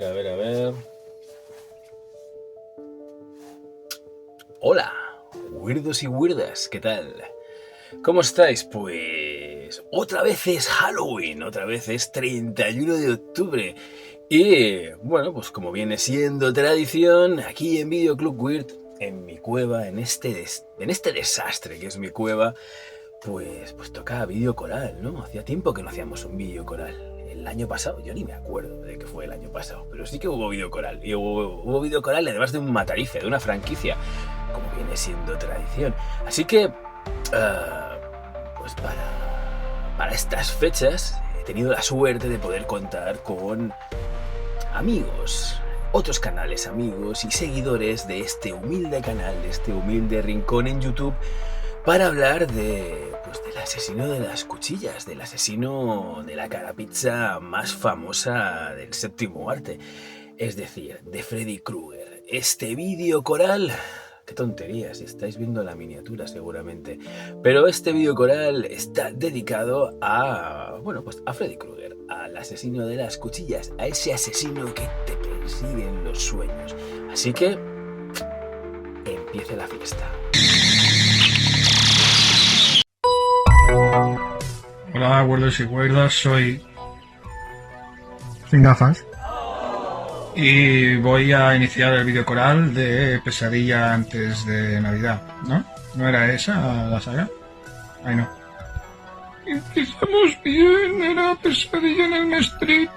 ver. Hola, weirdos y weirdas, ¿qué tal? ¿Cómo estáis? Pues otra vez es Halloween, otra vez es 31 de octubre. Y bueno, pues como viene siendo tradición, aquí en Video Club Weird, en mi cueva, en este desastre que es mi cueva, pues toca vídeo coral, ¿no? Hacía tiempo que no hacíamos un vídeo coral. El año pasado, yo ni me acuerdo de que fue el año pasado, pero sí que hubo vídeo coral. Y hubo vídeo coral además de un matarife, de una franquicia, como viene siendo tradición. Así que, pues para estas fechas he tenido la suerte de poder contar con amigos, otros canales amigos y seguidores de este humilde canal, de este humilde rincón en YouTube, para hablar del asesino de las cuchillas, del asesino de la carapizza más famosa del séptimo arte, es decir, de Freddy Krueger. Este vídeo coral, qué tontería, si estáis viendo la miniatura seguramente, pero este vídeo coral está dedicado a Freddy Krueger, al asesino de las cuchillas, a ese asesino que te persigue en los sueños. Así que empiece la fiesta. Hola, abuelos y abuelas, soy sin gafas. y voy a iniciar el vídeo coral de Pesadilla antes de Navidad, ¿no? ¿No era esa la saga? Ay, no. Empezamos bien, era Pesadilla en Elm Street.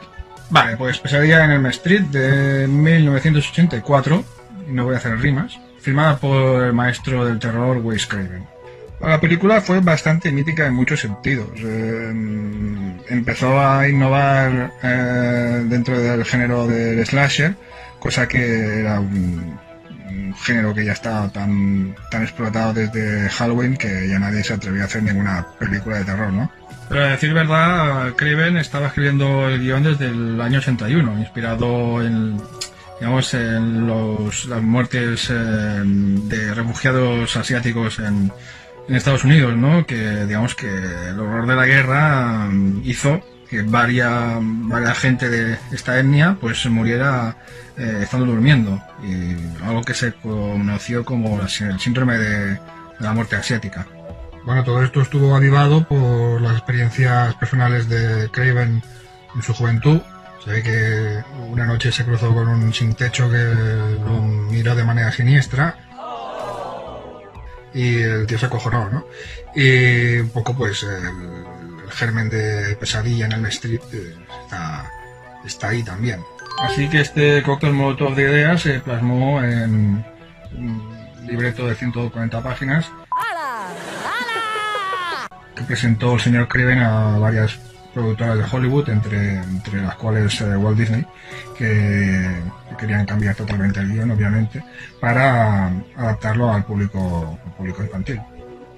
Vale, pues Pesadilla en Elm Street de 1984, y no voy a hacer rimas, filmada por el maestro del terror Wes Craven. La película fue bastante mítica en muchos sentidos. Empezó a innovar dentro del género del slasher, cosa que era un género que ya estaba tan explotado desde Halloween que ya nadie se atrevía a hacer ninguna película de terror, ¿no? Pero a decir verdad, Craven estaba escribiendo el guión desde el año 81, inspirado en las muertes de refugiados asiáticos en Estados Unidos, ¿no? Que digamos que el horror de la guerra hizo que varias gente de esta etnia pues muriera estando durmiendo, y algo que se conoció como el síndrome de la muerte asiática. Bueno, todo esto estuvo avivado por las experiencias personales de Craven en su juventud. Se ve que una noche se cruzó con un sin techo que lo miró de manera siniestra y el tío se acojonó, ¿no? Y un poco pues el germen de Pesadilla en Elm Street está ahí también. Así que este cóctel molotov de ideas se plasmó en un libreto de 140 páginas que presentó el señor Craven a varias productoras de Hollywood, entre las cuales Walt Disney, que querían cambiar totalmente el guión, obviamente, para adaptarlo al público infantil.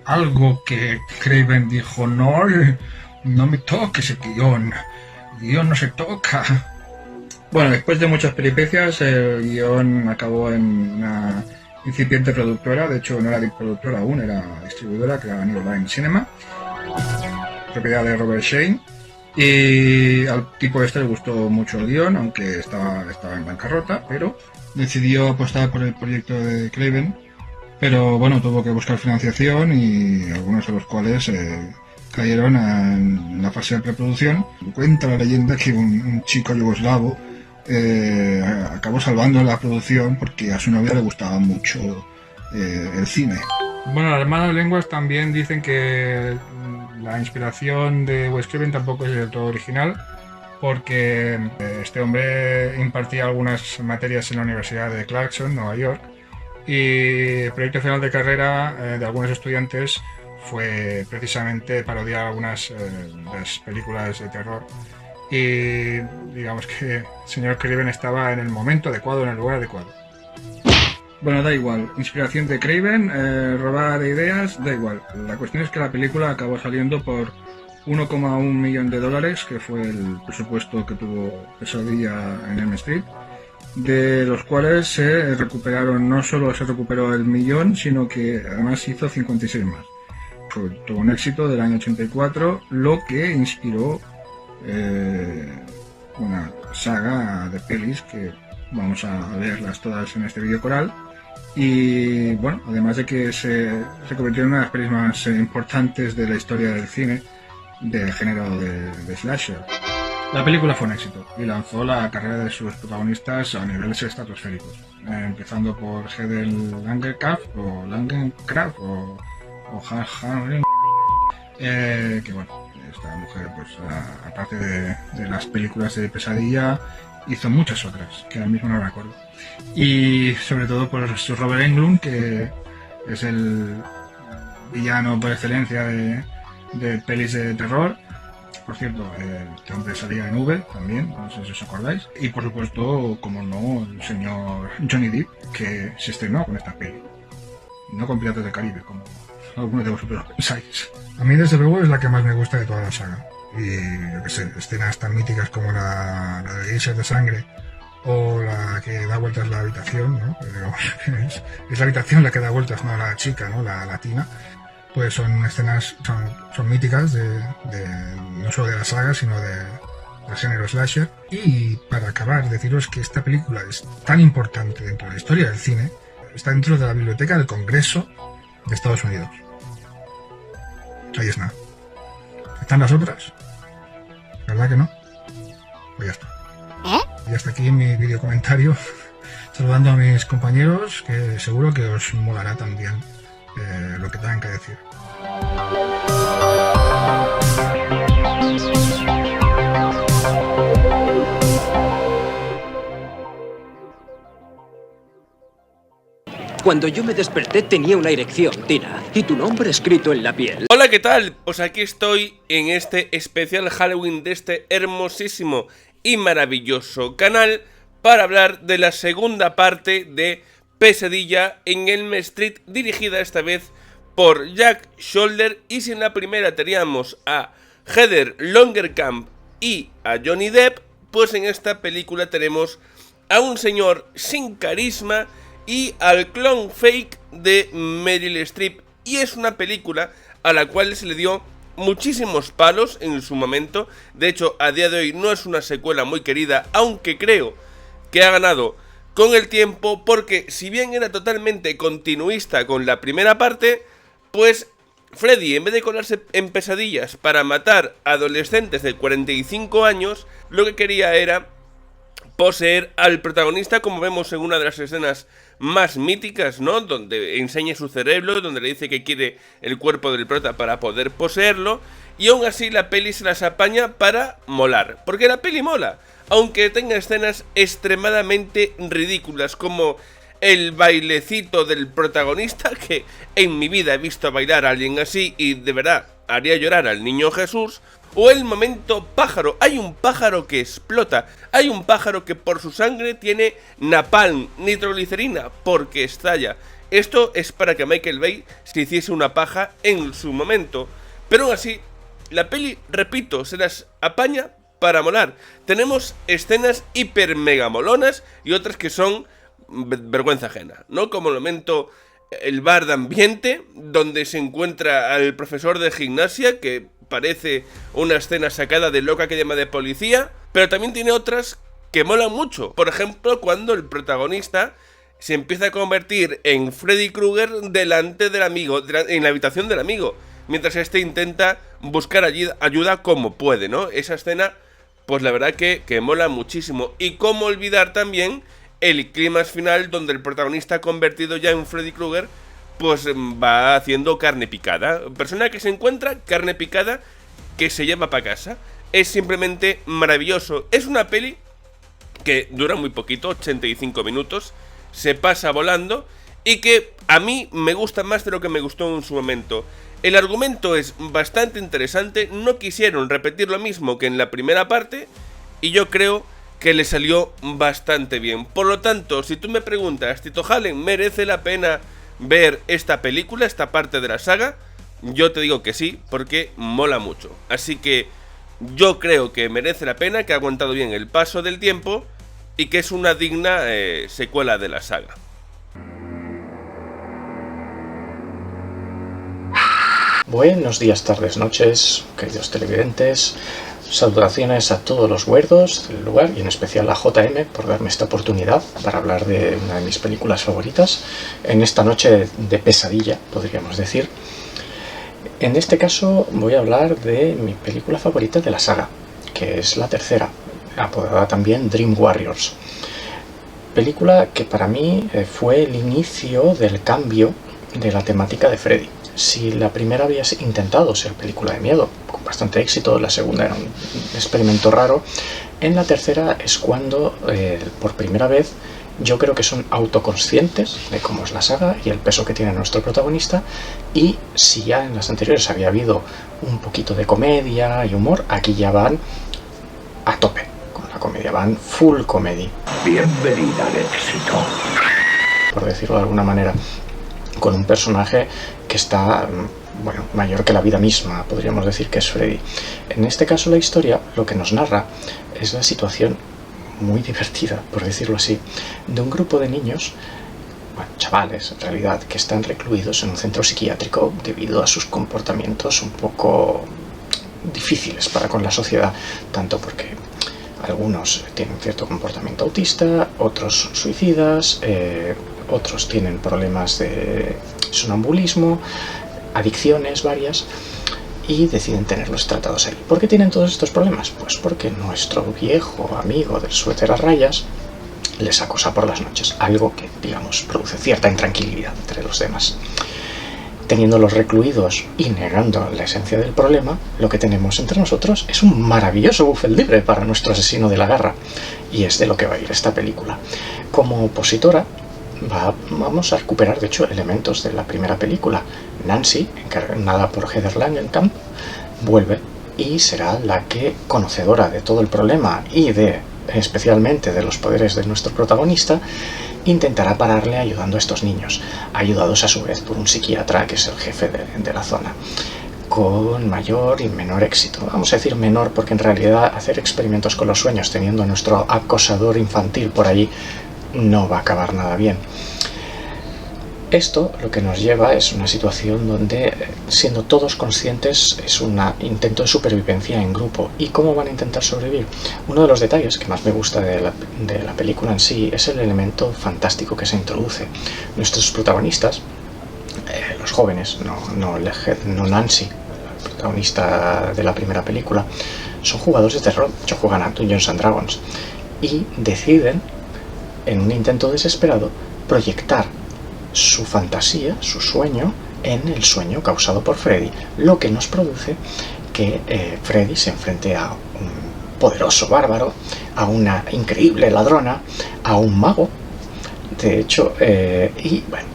Algo que Craven dijo: no me toques el guión no se toca. Bueno, después de muchas peripecias, el guión acabó en una incipiente productora. De hecho no era productora aún, era distribuidora, que era New Line Cinema, propiedad de Robert Shane. Y al tipo este le gustó mucho el guión, aunque estaba en bancarrota, pero decidió apostar por el proyecto de Craven. Pero bueno, tuvo que buscar financiación, y algunos de los cuales cayeron en la fase de preproducción. Cuenta la leyenda que un chico yugoslavo acabó salvando la producción porque a su novia le gustaba mucho el cine. Bueno, las malas lenguas también dicen que la inspiración de Wes Craven tampoco es del todo original, porque este hombre impartía algunas materias en la Universidad de Clarkson, Nueva York, y el proyecto final de carrera de algunos estudiantes fue precisamente parodiar algunas de las películas de terror, y digamos que el señor Craven estaba en el momento adecuado, en el lugar adecuado. Bueno, da igual, inspiración de Craven, robar ideas, da igual. La cuestión es que la película acabó saliendo por $1,1 millón, que fue el presupuesto que tuvo Pesadilla en Elm Street, de los cuales no solo se recuperó el millón, sino que además hizo 56 más. Fue todo un éxito del año 84, lo que inspiró una saga de pelis que vamos a verlas todas en este vídeo coral. Y bueno, además de que se convirtió en una de las pelis más importantes de la historia del cine del género de slasher. La película fue un éxito y lanzó la carrera de sus protagonistas a niveles estratosféricos, empezando por Heather Langenkamp o Hannah, que bueno, esta mujer, pues aparte de las películas de pesadilla, hizo muchas otras, que ahora mismo no recuerdo. Y sobre todo por Robert Englund, que es el villano por excelencia de pelis de terror. Por cierto, este hombre salía en V también, no sé si os acordáis. Y por supuesto, como no, el señor Johnny Depp, que se estrenó con esta peli. No con Piratas del Caribe, como algunos de vosotros pensáis. A mí desde luego es la que más me gusta de toda la saga. Y yo que sé, escenas tan míticas como la de Geishas de sangre, o la que da vueltas la habitación, ¿no? Es la habitación la que da vueltas, no la chica, ¿no? La latina. Pues son escenas, son míticas no solo de la saga, sino del género slasher. Y para acabar, deciros que esta película es tan importante dentro de la historia del cine, está dentro de la biblioteca del Congreso de Estados Unidos. Ahí es nada. ¿Están las otras? ¿Verdad que no? Pues ya está. Y hasta aquí mi video comentario, saludando a mis compañeros, que seguro que os molará también lo que tengan que decir. Cuando yo me desperté tenía una erección, Tina, y tu nombre escrito en la piel. Hola, ¿qué tal? Pues aquí estoy en este especial Halloween de este hermosísimo y maravilloso canal para hablar de la segunda parte de Pesadilla en Elm Street, dirigida esta vez por Jack Sholder. Y si en la primera teníamos a Heather Langenkamp y a Johnny Depp, pues en esta película tenemos a un señor sin carisma y al clon fake de Meryl Streep. Y es una película a la cual se le dio muchísimos palos en su momento. De hecho, a día de hoy no es una secuela muy querida, aunque creo que ha ganado con el tiempo, porque si bien era totalmente continuista con la primera parte, pues Freddy, en vez de colarse en pesadillas para matar a adolescentes de 45 años, lo que quería era poseer al protagonista, como vemos en una de las escenas más míticas, ¿no? Donde enseña su cerebro, donde le dice que quiere el cuerpo del prota para poder poseerlo. Y aún así la peli se las apaña para molar, porque la peli mola, aunque tenga escenas extremadamente ridículas, como el bailecito del protagonista, que en mi vida he visto bailar a alguien así y de verdad haría llorar al niño Jesús. O el momento pájaro, hay un pájaro que explota, hay un pájaro que por su sangre tiene napalm, nitroglicerina, porque estalla. Esto es para que Michael Bay se hiciese una paja en su momento. Pero aún así, la peli, repito, se las apaña para molar. Tenemos escenas hiper mega molonas y otras que son vergüenza ajena, ¿no? Como el momento, el bar de ambiente, donde se encuentra al profesor de gimnasia, que parece una escena sacada de Loca que llama de policía. Pero también tiene otras que molan mucho. Por ejemplo, cuando el protagonista se empieza a convertir en Freddy Krueger delante del amigo, en la habitación del amigo, mientras este intenta buscar ayuda como puede, ¿no? Esa escena, pues la verdad que mola muchísimo. Y cómo olvidar también el clímax final, donde el protagonista convertido ya en Freddy Krueger pues va haciendo carne picada. Persona que se encuentra carne picada que se lleva para casa. Es simplemente maravilloso. Es una peli que dura muy poquito, 85 minutos, se pasa volando y que a mí me gusta más de lo que me gustó en su momento. El argumento es bastante interesante, no quisieron repetir lo mismo que en la primera parte y yo creo que le salió bastante bien. Por lo tanto, si tú me preguntas, Tito Hallen, ¿merece la pena ver esta película, esta parte de la saga? Yo te digo que sí, porque mola mucho. Así que yo creo que merece la pena, que ha aguantado bien el paso del tiempo y que es una digna secuela de la saga. Buenos días, tardes, noches, queridos televidentes. Salutaciones a todos los huerdos del lugar y en especial a JM por darme esta oportunidad para hablar de una de mis películas favoritas en esta noche de pesadilla, podríamos decir. En este caso voy a hablar de mi película favorita de la saga, que es la tercera, apodada también Dream Warriors. Película que para mí fue el inicio del cambio de la temática de Freddy. Si la primera había intentado ser película de miedo, con bastante éxito, la segunda era un experimento raro, en la tercera es cuando, por primera vez, yo creo que son autoconscientes de cómo es la saga y el peso que tiene nuestro protagonista, y si ya en las anteriores había habido un poquito de comedia y humor, aquí ya van a tope con la comedia, van full comedy. Bienvenida al éxito. Por decirlo de alguna manera, con un personaje que está, bueno, mayor que la vida misma, podríamos decir que es Freddy. En este caso la historia lo que nos narra es la situación muy divertida, por decirlo así, de un grupo de niños, bueno, chavales en realidad, que están recluidos en un centro psiquiátrico debido a sus comportamientos un poco difíciles para con la sociedad, tanto porque algunos tienen cierto comportamiento autista, otros suicidas, otros tienen problemas de sonambulismo, adicciones varias, y deciden tenerlos tratados ahí. ¿Por qué tienen todos estos problemas? Pues porque nuestro viejo amigo del suéter a rayas les acosa por las noches, algo que, digamos, produce cierta intranquilidad entre los demás. Teniéndolos recluidos y negando la esencia del problema, lo que tenemos entre nosotros es un maravilloso buffet libre para nuestro asesino de la garra, y es de lo que va a ir esta película. Como opositora, vamos a recuperar, de hecho, elementos de la primera película. Nancy, encarnada por Heather Langenkamp, vuelve y será la que, conocedora de todo el problema y especialmente de los poderes de nuestro protagonista, intentará pararle ayudando a estos niños, ayudados a su vez por un psiquiatra que es el jefe de la zona, con mayor y menor éxito. Vamos a decir menor porque en realidad hacer experimentos con los sueños teniendo a nuestro acosador infantil por allí no va a acabar nada bien. Esto lo que nos lleva es una situación donde, siendo todos conscientes, es un intento de supervivencia en grupo. ¿Y cómo van a intentar sobrevivir? Uno de los detalles que más me gusta de la película en sí es el elemento fantástico que se introduce. Nuestros protagonistas, los jóvenes, no Nancy, la protagonista de la primera película, son jugadores de terror, que juegan a Dungeons and Dragons, y deciden, en un intento desesperado, proyectar su fantasía, su sueño, en el sueño causado por Freddy, lo que nos produce que Freddy se enfrente a un poderoso bárbaro, a una increíble ladrona, a un mago, de hecho, y bueno,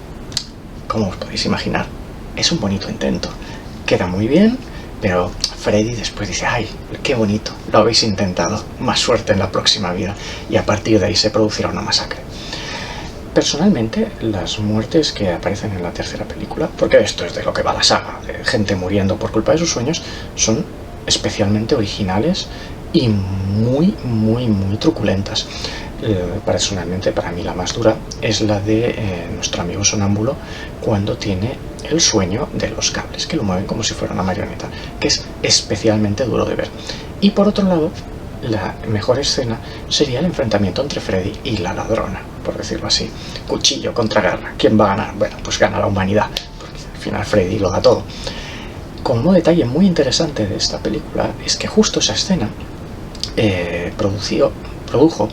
como os podéis imaginar, es un bonito intento, queda muy bien, pero Freddy después dice: ¡ay, qué bonito! Lo habéis intentado, más suerte en la próxima vida, y a partir de ahí se producirá una masacre. Personalmente, las muertes que aparecen en la tercera película, porque esto es de lo que va la saga, de gente muriendo por culpa de sus sueños, son especialmente originales y muy truculentas. Personalmente, para mí la más dura es la de nuestro amigo sonámbulo cuando tiene el sueño de los cables, que lo mueven como si fuera una marioneta, que es especialmente duro de ver. Y por otro lado, la mejor escena sería el enfrentamiento entre Freddy y la ladrona, por decirlo así. Cuchillo contra garra. ¿Quién va a ganar? Bueno, pues gana la humanidad, porque al final Freddy lo da todo. Como detalle muy interesante de esta película es que justo esa escena produjo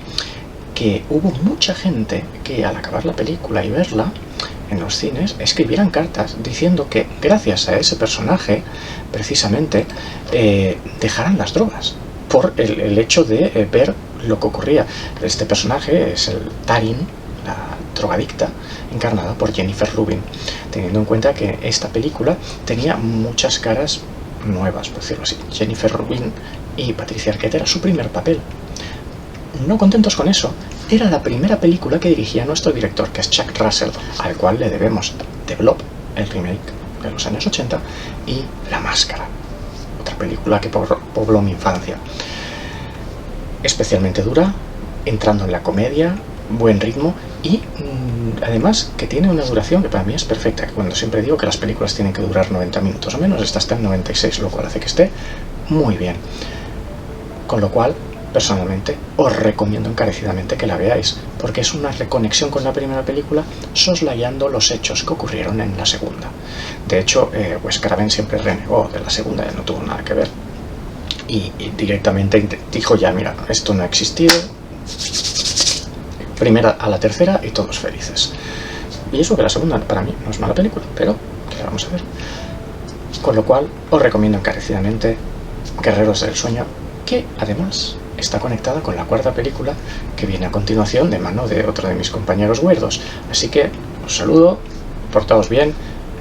que hubo mucha gente que, al acabar la película y verla en los cines, escribieran cartas diciendo que gracias a ese personaje precisamente dejaran las drogas por el hecho de ver lo que ocurría. Este personaje es el Tarin, la drogadicta, encarnada por Jennifer Rubin, teniendo en cuenta que esta película tenía muchas caras nuevas, por decirlo así. Jennifer Rubin y Patricia Arquette era su primer papel. No contentos con eso, era la primera película que dirigía nuestro director, que es Chuck Russell, al cual le debemos The Blob, el remake de los años 80, y La Máscara, otra película que pobló mi infancia. Especialmente dura, entrando en la comedia, buen ritmo y además que tiene una duración que para mí es perfecta, que cuando siempre digo que las películas tienen que durar 90 minutos o menos, esta está en 96, lo cual hace que esté muy bien. Con lo cual, personalmente, os recomiendo encarecidamente que la veáis, porque es una reconexión con la primera película, soslayando los hechos que ocurrieron en la segunda. De hecho, Wes Craven siempre renegó de la segunda, no tuvo nada que ver. Y directamente dijo ya, mira, esto no ha existido, primera a la tercera y todos felices. Y eso que la segunda para mí no es mala película, pero ¿qué vamos a ver? Con lo cual os recomiendo encarecidamente Guerreros del Sueño, que además está conectada con la cuarta película que viene a continuación de mano de otro de mis compañeros huerdos. Así que os saludo, portaos bien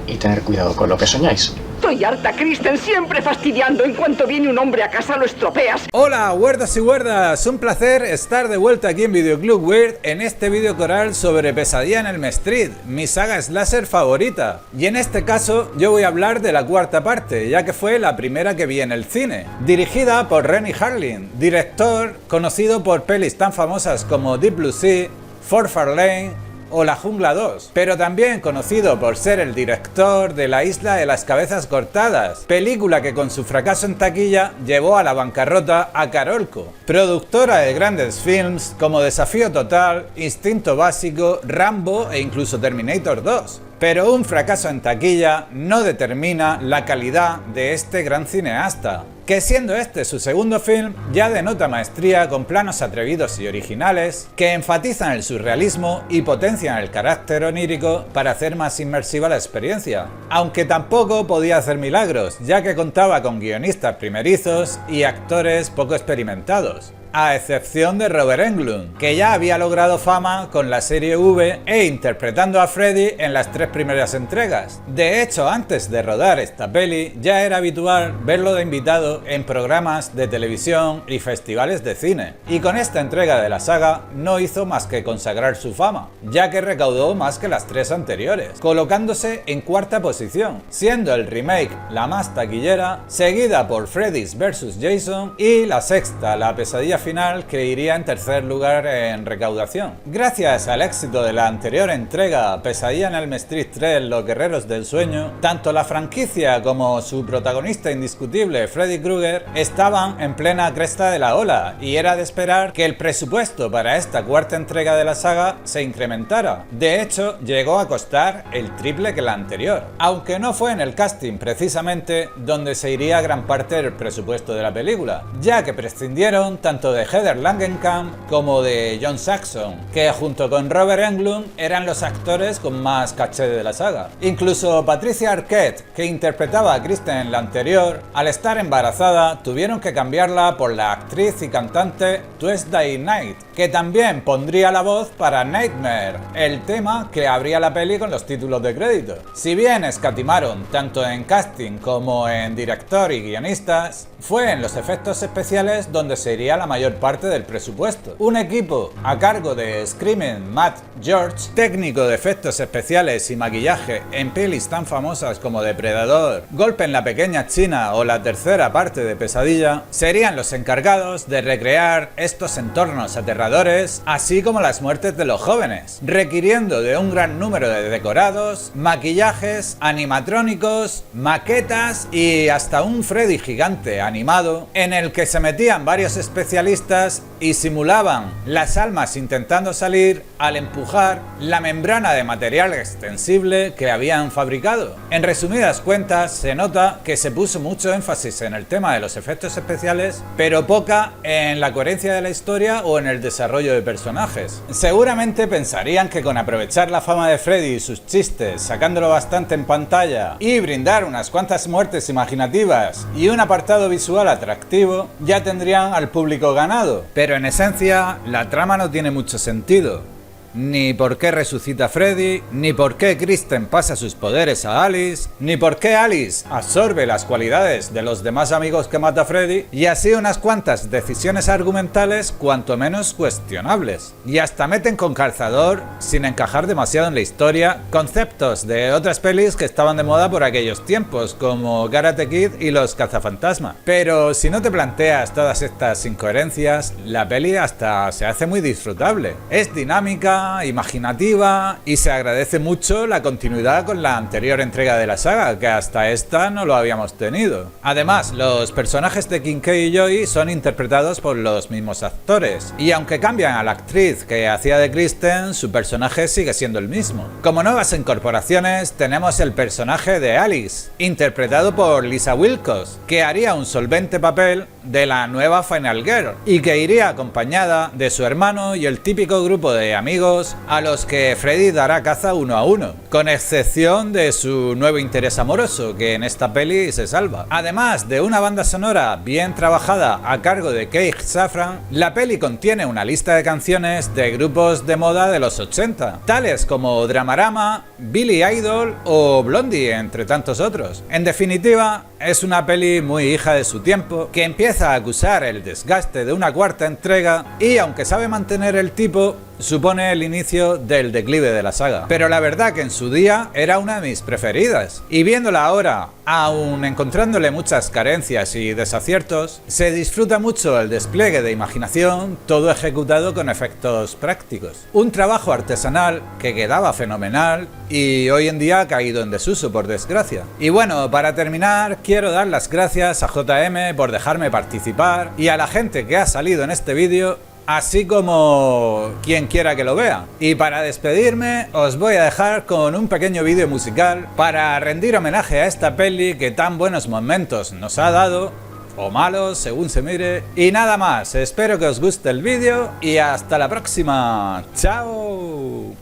y tener cuidado con lo que soñáis. Estoy harta, Kristen, siempre fastidiando. En cuanto viene un hombre a casa lo estropeas. Hola, huerdas y huerdas, un placer estar de vuelta aquí en Videoclub Weird en este vídeo coral sobre Pesadilla en Elm Street, mi saga slasher favorita. Y en este caso yo voy a hablar de la cuarta parte, ya que fue la primera que vi en el cine. Dirigida por Renny Harlin, director conocido por pelis tan famosas como Deep Blue Sea, Fort Fairlane o La Jungla 2, pero también conocido por ser el director de La Isla de las Cabezas Cortadas, película que con su fracaso en taquilla llevó a la bancarrota a Carolco. Productora de grandes films como Desafío Total, Instinto Básico, Rambo e incluso Terminator 2. Pero un fracaso en taquilla no determina la calidad de este gran cineasta, que siendo este su segundo film ya denota maestría con planos atrevidos y originales que enfatizan el surrealismo y potencian el carácter onírico para hacer más inmersiva la experiencia. Aunque tampoco podía hacer milagros, ya que contaba con guionistas primerizos y actores poco experimentados, a excepción de Robert Englund, que ya había logrado fama con la serie V e interpretando a Freddy en las 3 primeras entregas. De hecho, antes de rodar esta peli, ya era habitual verlo de invitado en programas de televisión y festivales de cine, y con esta entrega de la saga no hizo más que consagrar su fama, ya que recaudó más que las 3 anteriores, colocándose en cuarta posición, siendo el remake la más taquillera, seguida por Freddy's vs. Jason y la sexta, La Pesadilla Final, que iría en tercer lugar en recaudación. Gracias al éxito de la anterior entrega, Pesadilla en Elm Street 3, Los Guerreros del Sueño, tanto la franquicia como su protagonista indiscutible, Freddy Krueger, estaban en plena cresta de la ola, y era de esperar que el presupuesto para esta cuarta entrega de la saga se incrementara. De hecho, llegó a costar el triple que la anterior, aunque no fue en el casting precisamente donde se iría gran parte del presupuesto de la película, ya que prescindieron tanto de Heather Langenkamp como de John Saxon, que junto con Robert Englund eran los actores con más caché de la saga. Incluso Patricia Arquette, que interpretaba a Kristen en la anterior, al estar embarazada tuvieron que cambiarla por la actriz y cantante Tuesday Knight, que también pondría la voz para Nightmare, el tema que abría la peli con los títulos de crédito. Si bien escatimaron tanto en casting como en director y guionistas, fue en los efectos especiales donde se iría la mayor parte del presupuesto. Un equipo a cargo de Screaming Matt George, técnico de efectos especiales y maquillaje en pelis tan famosas como Depredador, Golpe en la Pequeña China o la tercera parte de Pesadilla, serían los encargados de recrear estos entornos aterradores, así como las muertes de los jóvenes, requiriendo de un gran número de decorados, maquillajes, animatrónicos, maquetas y hasta un Freddy gigante animado en el que se metían varios especialistas y simulaban las almas intentando salir al empujar la membrana de material extensible que habían fabricado. En resumidas cuentas, se nota que se puso mucho énfasis en el tema de los efectos especiales, pero poca en la coherencia de la historia o en el desarrollo de personajes. Seguramente pensarían que con aprovechar la fama de Freddy y sus chistes, sacándolo bastante en pantalla y brindar unas cuantas muertes imaginativas y un apartado visual atractivo, ya tendrían al público ganado. Pero en esencia, la trama no tiene mucho sentido. Ni por qué resucita Freddy, ni por qué Kristen pasa sus poderes a Alice, ni por qué Alice absorbe las cualidades de los demás amigos que mata Freddy, y así unas cuantas decisiones argumentales cuanto menos cuestionables. Y hasta meten con calzador, sin encajar demasiado en la historia, conceptos de otras pelis que estaban de moda por aquellos tiempos, como Karate Kid y Los Cazafantasmas. Pero si no te planteas todas estas incoherencias, la peli hasta se hace muy disfrutable. Es dinámica, nueva, imaginativa, y se agradece mucho la continuidad con la anterior entrega de la saga, que hasta esta no lo habíamos tenido. Además, los personajes de Kincaid y Joy son interpretados por los mismos actores, y aunque cambian a la actriz que hacía de Kristen, su personaje sigue siendo el mismo. Como nuevas incorporaciones tenemos el personaje de Alice, interpretado por Lisa Wilcox, que haría un solvente papel de la nueva Final Girl, y que iría acompañada de su hermano y el típico grupo de amigos a los que Freddy dará caza uno a uno, con excepción de su nuevo interés amoroso, que en esta peli se salva. Además de una banda sonora bien trabajada a cargo de Keith Safran, la peli contiene una lista de canciones de grupos de moda de los 80, tales como Dramarama, Billy Idol o Blondie, entre tantos otros. En definitiva, es una peli muy hija de su tiempo, que empieza a acusar el desgaste de una cuarta entrega y, aunque sabe mantener el tipo, supone el inicio del declive de la saga. Pero la verdad que en su día era una de mis preferidas, y viéndola ahora, aun encontrándole muchas carencias y desaciertos, se disfruta mucho el despliegue de imaginación, todo ejecutado con efectos prácticos. Un trabajo artesanal que quedaba fenomenal y hoy en día ha caído en desuso, por desgracia. Y bueno, para terminar, quiero dar las gracias a JM por dejarme participar y a la gente que ha salido en este vídeo, así como quien quiera que lo vea. Y para despedirme os voy a dejar con un pequeño vídeo musical para rendir homenaje a esta peli que tan buenos momentos nos ha dado, o malos según se mire. Y nada más, espero que os guste el vídeo y hasta la próxima. ¡Chao!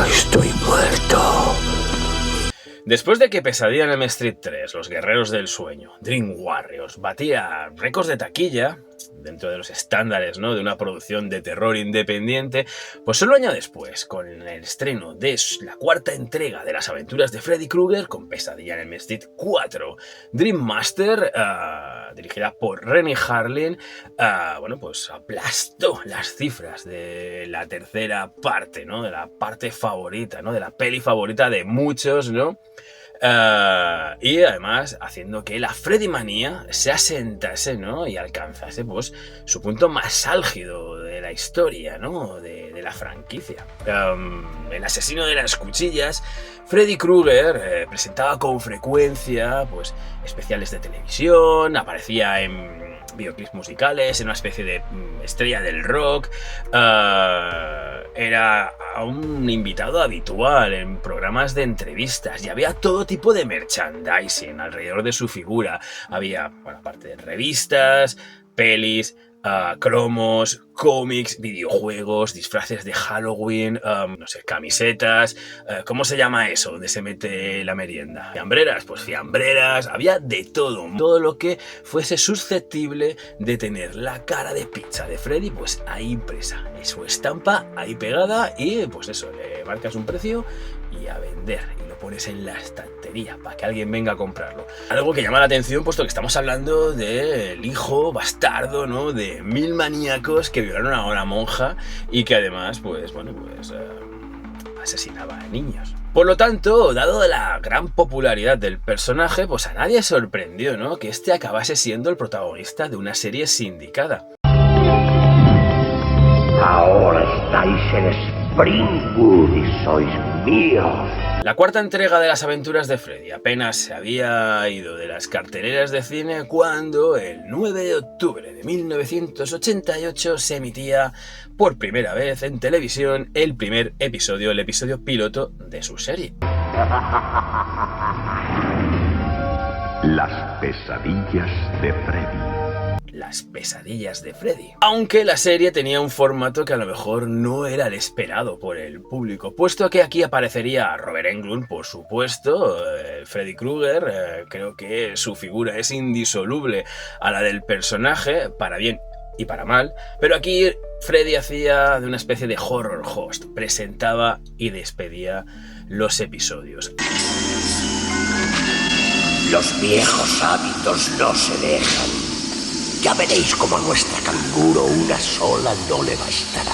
Estoy muerto. Después de que Pesadilla en Elm Street 3, Los Guerreros del Sueño, Dream Warriors, batía récords de taquilla dentro de los estándares, ¿no?, de una producción de terror independiente, pues solo año después, con el estreno de la cuarta entrega de las aventuras de Freddy Krueger, con Pesadilla en Elm Street 4, Dream Master, dirigida por Renny Harlin, bueno, pues aplastó las cifras de la tercera parte, ¿no?, de la parte favorita, ¿no?, de la peli favorita de muchos, ¿no? Y además haciendo que la Freddy manía se asentase, ¿no?, y alcanzase pues su punto más álgido de la historia, ¿no?, de la franquicia. El asesino de las cuchillas, Freddy Krueger, presentaba con frecuencia pues especiales de televisión, aparecía en videoclips musicales, en una especie de estrella del rock, era un invitado habitual en programas de entrevistas y había todo tipo de merchandising alrededor de su figura. Había, bueno, aparte de revistas, pelis, cromos, cómics, videojuegos, disfraces de Halloween, no sé, camisetas, ¿cómo se llama eso? ¿Dónde se mete la merienda? ¿Fiambreras? Pues fiambreras, había de todo. Todo lo que fuese susceptible de tener la cara de pizza de Freddy, pues ahí impresa, su estampa ahí pegada y pues eso, le marcas un precio y a vender. Pones en la estantería para que alguien venga a comprarlo. Algo que llama la atención, puesto que estamos hablando del hijo bastardo, ¿no?, de 1000 maníacos que violaron a una monja y que además, pues, bueno, pues asesinaba a niños. Por lo tanto, dado la gran popularidad del personaje, pues a nadie sorprendió, ¿no?, que este acabase siendo el protagonista de una serie sindicada. Ahora estáis en Springwood y sois míos. La cuarta entrega de las aventuras de Freddy apenas se había ido de las carteleras de cine cuando el 9 de octubre de 1988 se emitía por primera vez en televisión el episodio piloto de su serie. Las pesadillas de Freddy. Las pesadillas de Freddy. Aunque la serie tenía un formato que a lo mejor no era el esperado por el público, puesto que aquí aparecería Robert Englund, por supuesto, Freddy Krueger. Creo que su figura es indisoluble a la del personaje, para bien y para mal, pero aquí Freddy hacía de una especie de horror host, presentaba y despedía los episodios. Los viejos hábitos no se dejan. Ya veréis cómo a nuestra canguro una sola no le bastará.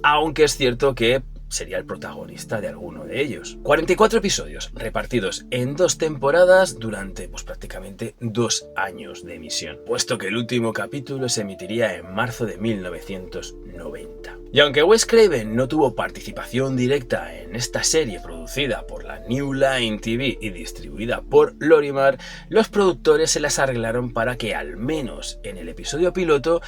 Aunque es cierto que sería el protagonista de alguno de ellos. 44 episodios repartidos en 2 temporadas durante prácticamente 2 años de emisión, puesto que el último capítulo se emitiría en marzo de 1990. Y aunque Wes Craven no tuvo participación directa en esta serie producida por la New Line TV y distribuida por Lorimar, los productores se las arreglaron para que al menos en el episodio piloto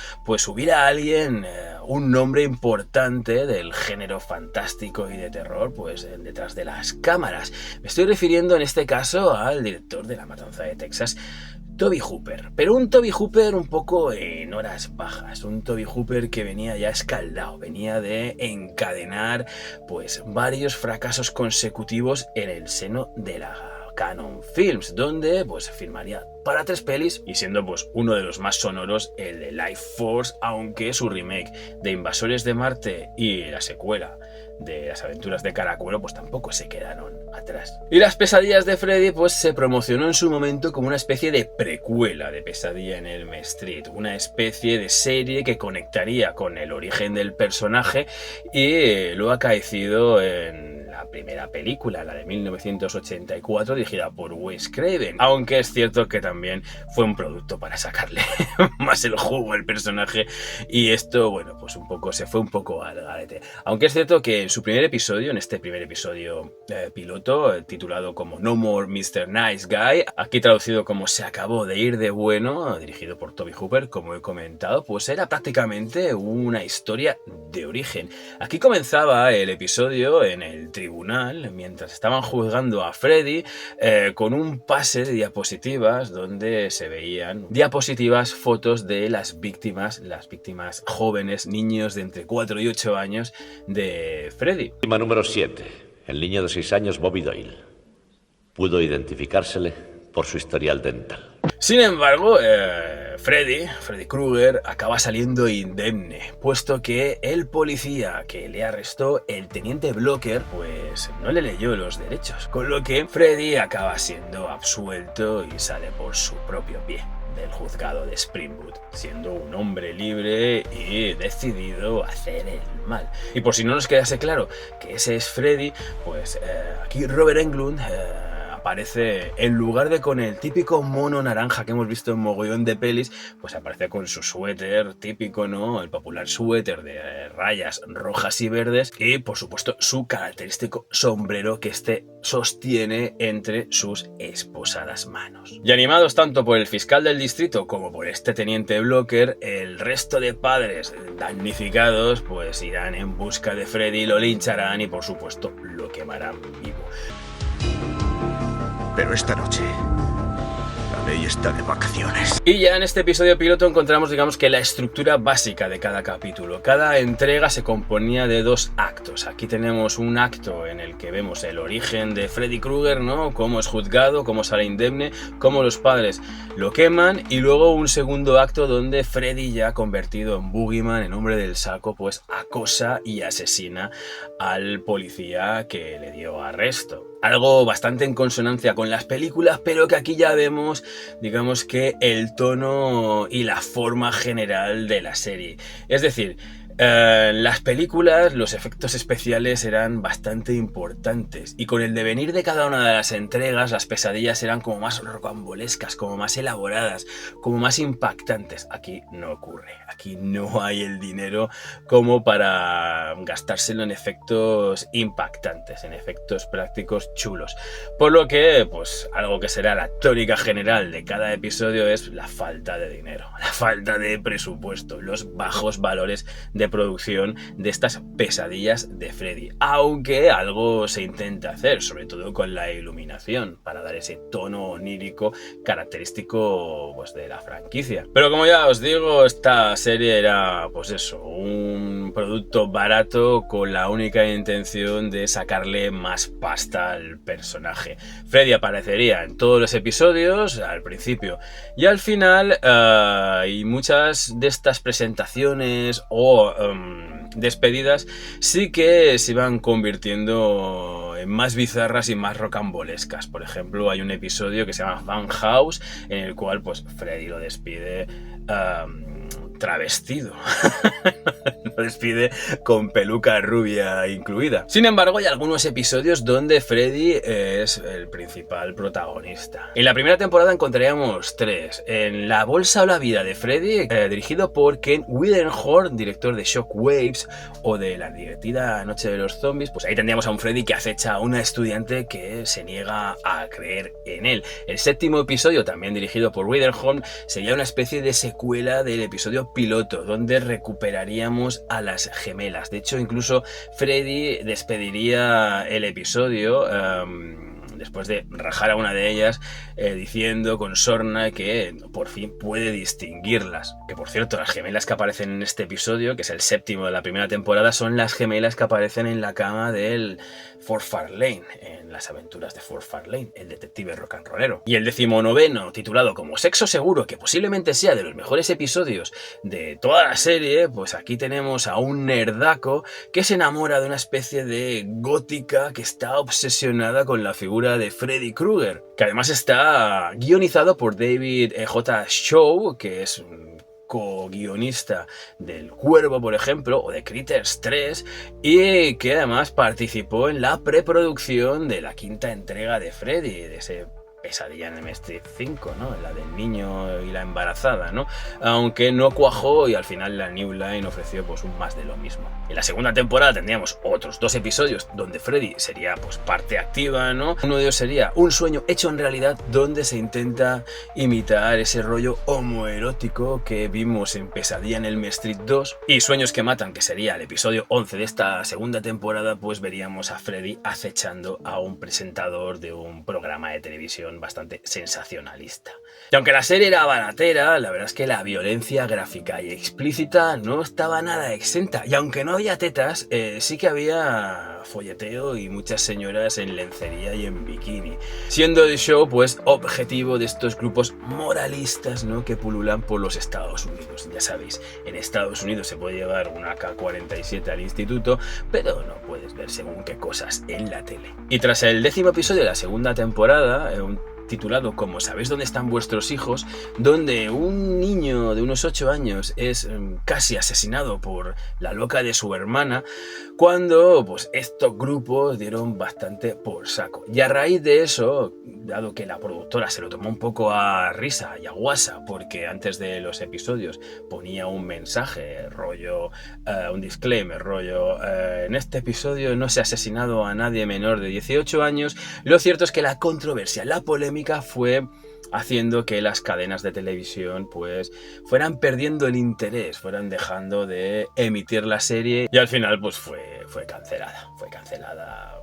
hubiera alguien, un nombre importante del género fantástico y de terror detrás de las cámaras. Me estoy refiriendo en este caso al director de La Matanza de Texas, Tobe Hooper, pero un Tobe Hooper un poco en horas bajas, un Tobe Hooper que venía ya escaldado, venía de encadenar varios fracasos consecutivos en el seno de la Cannon Films, donde firmaría para 3 pelis y siendo uno de los más sonoros el de Life Force, aunque su remake de Invasores de Marte y la secuela de Las Aventuras de Caracuelo tampoco se quedaron atrás. Y Las Pesadillas de Freddy se promocionó en su momento como una especie de precuela de Pesadilla en Elm Street, una especie de serie que conectaría con el origen del personaje y lo acaecido en la primera película, la de 1984, dirigida por Wes Craven, aunque es cierto que también fue un producto para sacarle más el jugo al personaje y esto, un poco se fue un poco al garete. Aunque es cierto que en su primer episodio, en este primer episodio piloto, titulado como No More Mr. Nice Guy, aquí traducido como Se acabó de ir de bueno, dirigido por Tobe Hooper, como he comentado, era prácticamente una historia de origen. Aquí comenzaba el episodio en el tribunal, mientras estaban juzgando a Freddy, con un pase de diapositivas donde se veían fotos de las víctimas jóvenes, niños de entre 4 y 8 años de Freddy. Víctima número 7, el niño de 6 años Bobby Doyle. Pudo identificársele por su historial dental. Sin embargo, Freddy Krueger acaba saliendo indemne, puesto que el policía que le arrestó, el teniente Blocker, no le leyó los derechos, con lo que Freddy acaba siendo absuelto y sale por su propio pie del juzgado de Springwood, siendo un hombre libre y decidido a hacer el mal. Y por si no nos quedase claro que ese es Freddy, aquí Robert Englund aparece, en lugar de con el típico mono naranja que hemos visto en mogollón de pelis, aparece con su suéter típico, ¿no? El popular suéter de rayas rojas y verdes y, por supuesto, su característico sombrero que sostiene entre sus esposadas manos. Y animados tanto por el fiscal del distrito como por este teniente Blocker, el resto de padres damnificados irán en busca de Freddy, lo lincharán y, por supuesto, lo quemarán vivo. Pero esta noche, la ley está de vacaciones. Y ya en este episodio piloto encontramos, que la estructura básica de cada capítulo. Cada entrega se componía de 2 actos. Aquí tenemos un acto en el que vemos el origen de Freddy Krueger, ¿no? Cómo es juzgado, cómo sale indemne, cómo los padres lo queman, y luego un segundo acto donde Freddy, ya convertido en Boogeyman, en hombre del saco, acosa y asesina al policía que le dio arresto. Algo bastante en consonancia con las películas, pero que aquí ya vemos, que el tono y la forma general de la serie. Es decir, En las películas los efectos especiales eran bastante importantes y con el devenir de cada una de las entregas las pesadillas eran como más rocambolescas, como más elaboradas, como más impactantes. Aquí no ocurre, aquí no hay el dinero como para gastárselo en efectos impactantes, en efectos prácticos chulos. Por lo que, pues algo que será la tónica general de cada episodio es la falta de dinero, la falta de presupuesto, los bajos valores de producción de estas pesadillas de Freddy, aunque algo se intenta hacer, sobre todo con la iluminación, para dar ese tono onírico característico pues de la franquicia. Pero como ya os digo, esta serie era pues eso, un producto barato con la única intención de sacarle más pasta al personaje. Freddy aparecería en todos los episodios, al principio y al final, y muchas de estas presentaciones o despedidas sí que se iban convirtiendo en más bizarras y más rocambolescas. Por ejemplo, hay un episodio que se llama Fun House en el cual pues Freddy lo despide travestido. Lo despide con peluca rubia incluida. Sin embargo, hay algunos episodios donde Freddy es el principal protagonista. En la primera temporada encontraríamos 3. En La bolsa o la vida de Freddy, dirigido por Ken Widenhorn, director de Shockwaves o de La divertida noche de los zombies, pues ahí tendríamos a un Freddy que acecha a una estudiante que se niega a creer en él. El 7º episodio, también dirigido por Widenhorn, sería una especie de secuela del episodio piloto, donde recuperaríamos a las gemelas. De hecho, incluso Freddy despediría el episodio después de rajar a una de ellas, diciendo con sorna que por fin puede distinguirlas. Que por cierto, las gemelas que aparecen en este episodio, que es el 7º de la primera temporada, son las gemelas que aparecen en la cama del Ford Fairlane, en las aventuras de Ford Fairlane, el detective rock and rollero. Y el 19º, titulado como Sexo Seguro, que posiblemente sea de los mejores episodios de toda la serie, pues aquí tenemos a un nerdaco que se enamora de una especie de gótica que está obsesionada con la figura de Freddy Krueger, que además está guionizado por David J. Shaw, que es un co-guionista del Cuervo, por ejemplo, o de Critters 3, y que además participó en la preproducción de la 5ª entrega de Freddy, de ese Pesadilla en el Street 5, ¿no? La del niño y la embarazada, ¿no? Aunque no cuajó y al final la New Line ofreció pues un más de lo mismo. En la segunda temporada tendríamos otros 2 episodios donde Freddy sería pues parte activa, ¿no? Uno de ellos sería Un sueño hecho en realidad, donde se intenta imitar ese rollo homoerótico que vimos en Pesadilla en Elm Street 2, y Sueños que matan, que sería el episodio 11 de esta segunda temporada, pues veríamos a Freddy acechando a un presentador de un programa de televisión bastante sensacionalista. Y aunque la serie era baratera, la verdad es que la violencia gráfica y explícita no estaba nada exenta, y aunque no había tetas, sí que había folleteo y muchas señoras en lencería y en bikini, siendo el show pues objetivo de estos grupos moralistas, ¿no?, que pululan por los Estados Unidos. Ya sabéis, en Estados Unidos se puede llevar una AK-47 al instituto, pero no puedes ver según qué cosas en la tele. Y tras el 10º episodio de la segunda temporada, titulado Como sabéis dónde están vuestros hijos, donde un niño de unos 8 años es casi asesinado por la loca de su hermana, cuando pues estos grupos dieron bastante por saco. Y a raíz de eso, dado que la productora se lo tomó un poco a risa y a guasa, porque antes de los episodios ponía un mensaje, rollo, un disclaimer, rollo, en este episodio no se ha asesinado a nadie menor de 18 años, lo cierto es que la controversia, la polémica fue haciendo que las cadenas de televisión pues fueran perdiendo el interés, fueran dejando de emitir la serie, y al final pues fue cancelada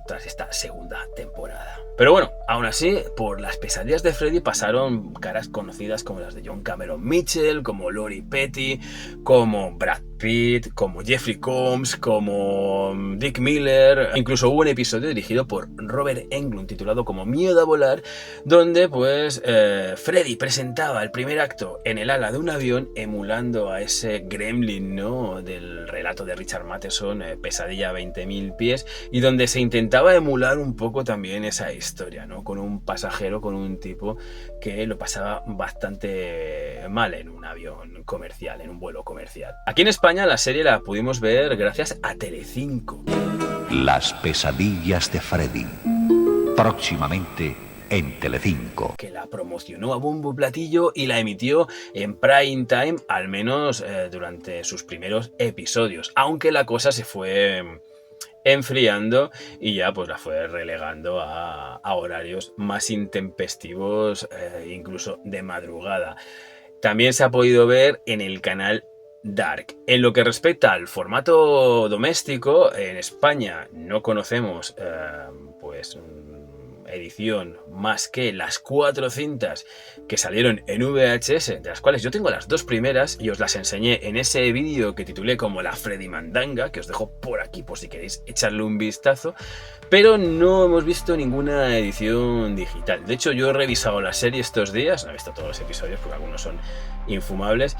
tras esta segunda temporada. Pero bueno, aún así, por las pesadillas de Freddy pasaron caras conocidas como las de John Cameron Mitchell, como Lori Petty, como Brad Pitt, como Jeffrey Combs, como Dick Miller. Incluso hubo un episodio dirigido por Robert Englund titulado como Miedo a volar, donde pues Freddy presentaba el primer acto en el ala de un avión, emulando a ese gremlin, ¿no?, del relato de Richard Matheson, Pesadilla a 20.000 pies, y donde se intentaba emular un poco también esa historia, ¿no? ¿no? Con un pasajero, con un tipo que lo pasaba bastante mal en un avión comercial, en un vuelo comercial. Aquí en España la serie la pudimos ver gracias a Telecinco. Las pesadillas de Freddy, próximamente en Telecinco. Que la promocionó a bombo platillo y la emitió en prime time, al menos durante sus primeros episodios, aunque la cosa se fue enfriando y ya pues la fue relegando a horarios más intempestivos, incluso de madrugada. También se ha podido ver en el canal Dark. En lo que respecta al formato doméstico, en España no conocemos pues edición más que las 4 cintas que salieron en VHS, de las cuales yo tengo las 2 primeras y os las enseñé en ese vídeo que titulé como la Freddy Mandanga, que os dejo por aquí por si queréis echarle un vistazo, pero no hemos visto ninguna edición digital. De hecho, yo he revisado la serie estos días, no he visto todos los episodios porque algunos son infumables,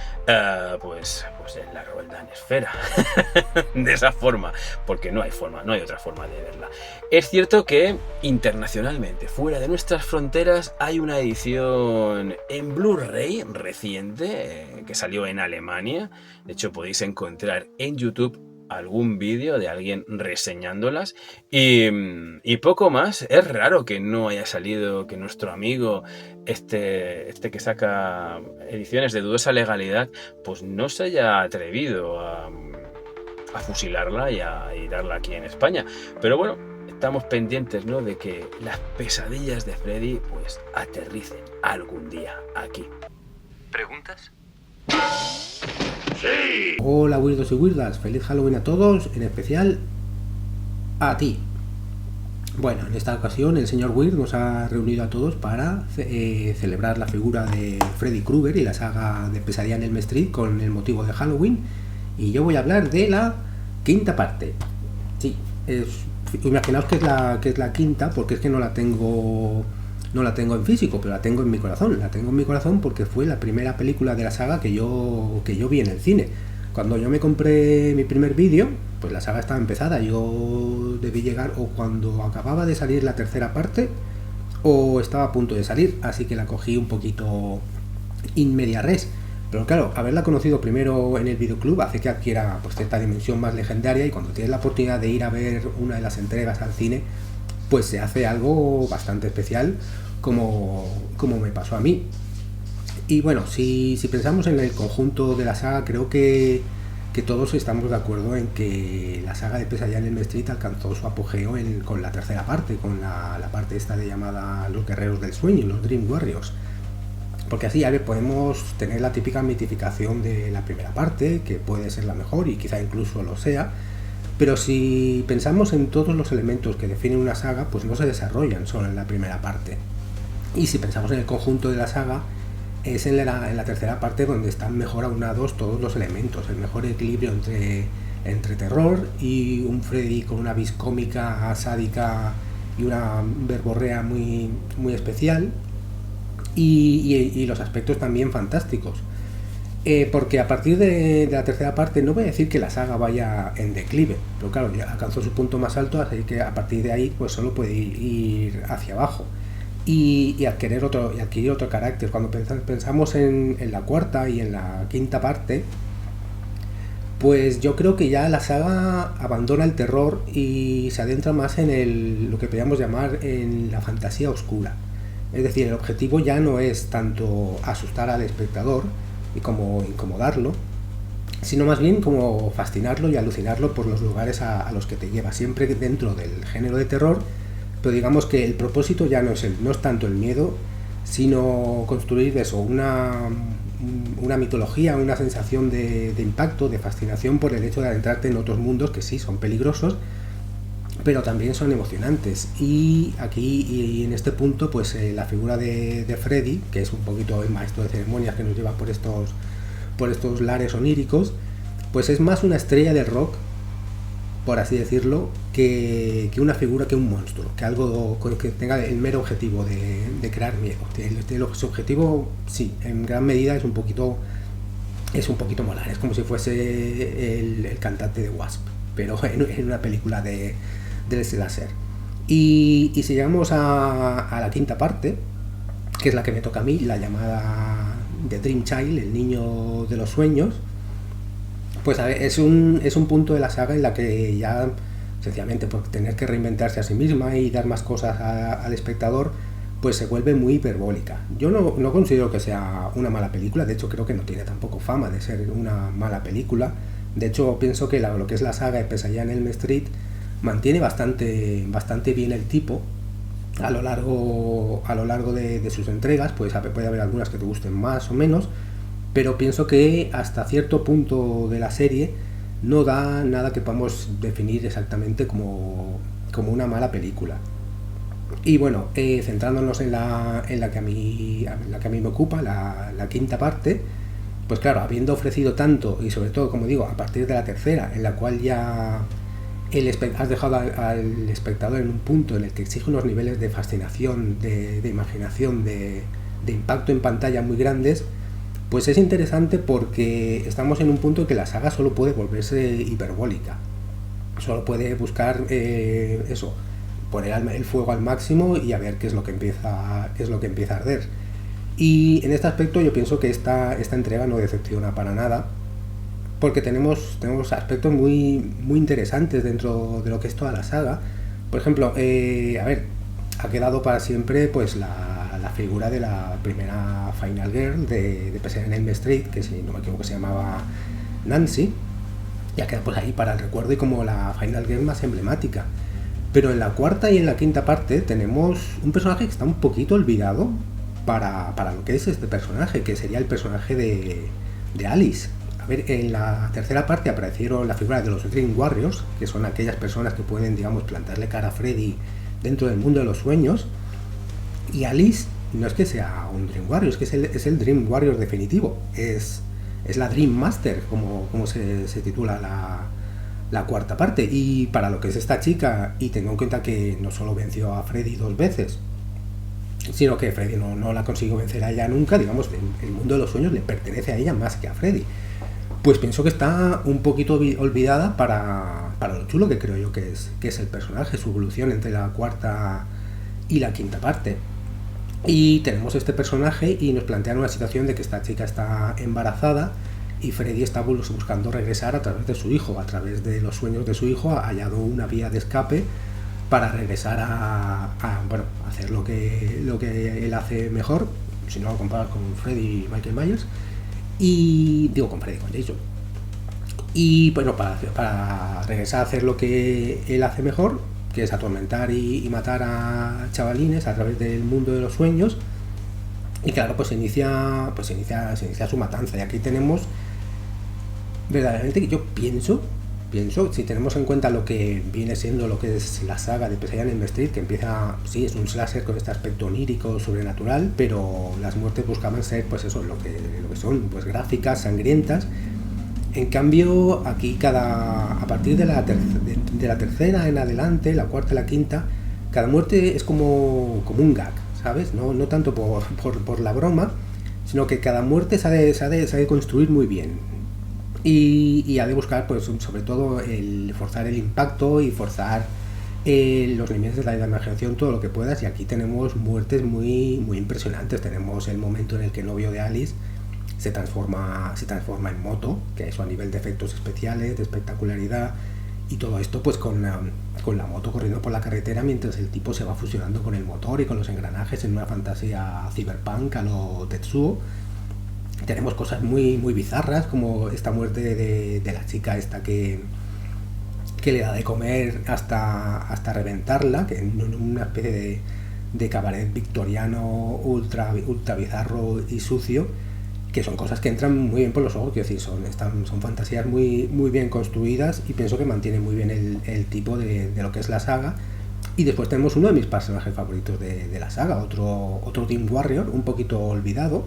pues la Roldán Esfera de esa forma, porque no hay otra forma de verla. Es cierto que internacionalmente, fuera de nuestras fronteras, hay una edición en Blu-ray reciente que salió en Alemania. De hecho, podéis encontrar en YouTube algún vídeo de alguien reseñándolas y poco más. Es raro que no haya salido, que nuestro amigo este que saca ediciones de dudosa legalidad pues no se haya atrevido a fusilarla y darla aquí en España, pero bueno, estamos pendientes, ¿no?, de que las pesadillas de Freddy pues aterricen algún día aquí. ¿Preguntas? ¡Sí! Hola, weirdos y weirdas, feliz Halloween a todos, en especial a ti. Bueno, en esta ocasión el señor Weird nos ha reunido a todos para celebrar la figura de Freddy Krueger y la saga de Pesadilla en Elm Street con el motivo de Halloween, y yo voy a hablar de la quinta parte. Sí, imaginaos que es la quinta, porque es que no la tengo en físico, pero la tengo en mi corazón. La tengo en mi corazón porque fue la primera película de la saga que yo vi en el cine. Cuando yo me compré mi primer vídeo, pues la saga estaba empezada. Yo debí llegar o cuando acababa de salir la tercera parte o estaba a punto de salir, así que la cogí un poquito in media res. Pero claro, haberla conocido primero en el videoclub hace que adquiera pues cierta dimensión más legendaria, y cuando tienes la oportunidad de ir a ver una de las entregas al cine, pues se hace algo bastante especial, como me pasó a mí. Y bueno, si pensamos en el conjunto de la saga, creo que todos estamos de acuerdo en que la saga de Pesadilla en Elm Street alcanzó su apogeo con la tercera parte, con la parte esta de llamada Los Guerreros del Sueño, los Dream Warriors. Porque así, a ver, podemos tener la típica mitificación de la primera parte, que puede ser la mejor y quizá incluso lo sea, pero si pensamos en todos los elementos que definen una saga, pues no se desarrollan solo en la primera parte. Y si pensamos en el conjunto de la saga, es en la tercera parte donde están mejor aunados todos los elementos, el mejor equilibrio entre terror y un Freddy con una vis cómica, sádica y una verborrea muy, muy especial, y los aspectos también fantásticos. Porque a partir de la tercera parte, no voy a decir que la saga vaya en declive, pero claro, ya alcanzó su punto más alto, así que a partir de ahí pues solo puede ir hacia abajo y adquirir otro carácter. Cuando pensamos en la cuarta y en la quinta parte, pues yo creo que ya la saga abandona el terror y se adentra más en lo que podríamos llamar en la fantasía oscura. Es decir, el objetivo ya no es tanto asustar al espectador y como incomodarlo, sino más bien como fascinarlo y alucinarlo por los lugares a los que te lleva, siempre dentro del género de terror, pero digamos que el propósito ya no es tanto el miedo, sino construir eso, una mitología, una sensación de impacto, de fascinación por el hecho de adentrarte en otros mundos que sí son peligrosos, pero también son emocionantes. Y aquí, y en este punto, pues la figura de Freddy, que es un poquito el maestro de ceremonias que nos lleva por estos lares oníricos, pues es más una estrella de rock, por así decirlo, que una figura, que un monstruo, que algo que tenga el mero objetivo de crear miedo. Su objetivo, sí, en gran medida es un poquito molar, es como si fuese el cantante de Wasp, pero en una película del slasher. Y si llegamos a la quinta parte, que es la que me toca a mí, la llamada The Dream Child, el niño de los sueños, pues a ver, es un punto de la saga en la que ya, sencillamente por tener que reinventarse a sí misma y dar más cosas al espectador, pues se vuelve muy hiperbólica. Yo no considero que sea una mala película, de hecho creo que no tiene tampoco fama de ser una mala película. De hecho pienso que lo que es la saga de Pesadilla en Elm Street mantiene bastante bien el tipo a lo largo de sus entregas. Pues puede haber algunas que te gusten más o menos, pero pienso que hasta cierto punto de la serie no da nada que podamos definir exactamente como una mala película. Y bueno, centrándonos en la que a mí me ocupa, la quinta parte, pues claro, habiendo ofrecido tanto, y sobre todo, como digo, a partir de la tercera, en la cual ya has dejado al espectador en un punto en el que exige unos niveles de fascinación, de imaginación, de impacto en pantalla muy grandes, pues es interesante porque estamos en un punto en que la saga solo puede volverse hiperbólica, solo puede buscar poner el fuego al máximo y a ver qué es lo que empieza a arder. Y en este aspecto yo pienso que esta entrega no decepciona para nada, porque tenemos aspectos muy interesantes dentro de lo que es toda la saga. Por ejemplo, ha quedado para siempre pues la figura de la primera Final Girl de Pesadilla en Elm Street, que si no me equivoco se llamaba Nancy, ya queda pues ahí para el recuerdo y como la Final Girl más emblemática. Pero en la cuarta y en la quinta parte tenemos un personaje que está un poquito olvidado para lo que es este personaje, que sería el personaje de Alice. A ver, en la tercera parte aparecieron la figura de los Dream Warriors, que son aquellas personas que pueden, digamos, plantarle cara a Freddy dentro del mundo de los sueños. Y Alice no es que sea un Dream Warrior, es que es el Dream Warrior definitivo. Es la Dream Master, como se titula la cuarta parte. Y para lo que es esta chica, y tengo en cuenta que no solo venció a Freddy 2 veces, sino que Freddy no la consiguió vencer a ella nunca, digamos, el mundo de los sueños le pertenece a ella más que a Freddy. Pues pienso que está un poquito olvidada para lo chulo que creo yo que es el personaje, su evolución entre la cuarta y la quinta parte. Y tenemos este personaje y nos plantean una situación de que esta chica está embarazada y Freddy está buscando regresar a través de su hijo, a través de los sueños de su hijo, ha hallado una vía de escape para regresar a hacer lo que él hace mejor, si no lo comparas con Freddy y Michael Myers, y digo con Jason. Y bueno, para regresar a hacer lo que él hace mejor, que es atormentar y matar a chavalines a través del mundo de los sueños. Y claro, pues se inicia su matanza. Y aquí tenemos verdaderamente, que yo pienso, si tenemos en cuenta lo que viene siendo lo que es la saga de Pesadilla en Elm Street, que empieza, sí, es un slasher con este aspecto onírico, sobrenatural, pero las muertes buscaban ser, pues eso, lo que son, pues gráficas, sangrientas. En cambio, aquí a partir de la tercera en adelante, la cuarta y la quinta, cada muerte es como un gag, ¿sabes? No tanto por la broma, sino que cada muerte se ha de construir muy bien. Y ha de buscar, pues, sobre todo, forzar el impacto y forzar los límites de la imaginación todo lo que puedas. Y aquí tenemos muertes muy impresionantes. Tenemos el momento en el que el novio de Alice se transforma en moto, que eso a nivel de efectos especiales, de espectacularidad, y todo esto pues con la moto corriendo por la carretera mientras el tipo se va fusionando con el motor y con los engranajes en una fantasía cyberpunk a lo Tetsuo. Tenemos cosas muy bizarras, como esta muerte de la chica esta que le da de comer hasta reventarla, que en una especie de cabaret victoriano ultra bizarro y sucio, que son cosas que entran muy bien por los ojos. Quiero decir, son fantasías muy bien construidas, y pienso que mantiene muy bien el tipo de lo que es la saga. Y después tenemos uno de mis personajes favoritos de la saga, otro Dream Warrior, un poquito olvidado,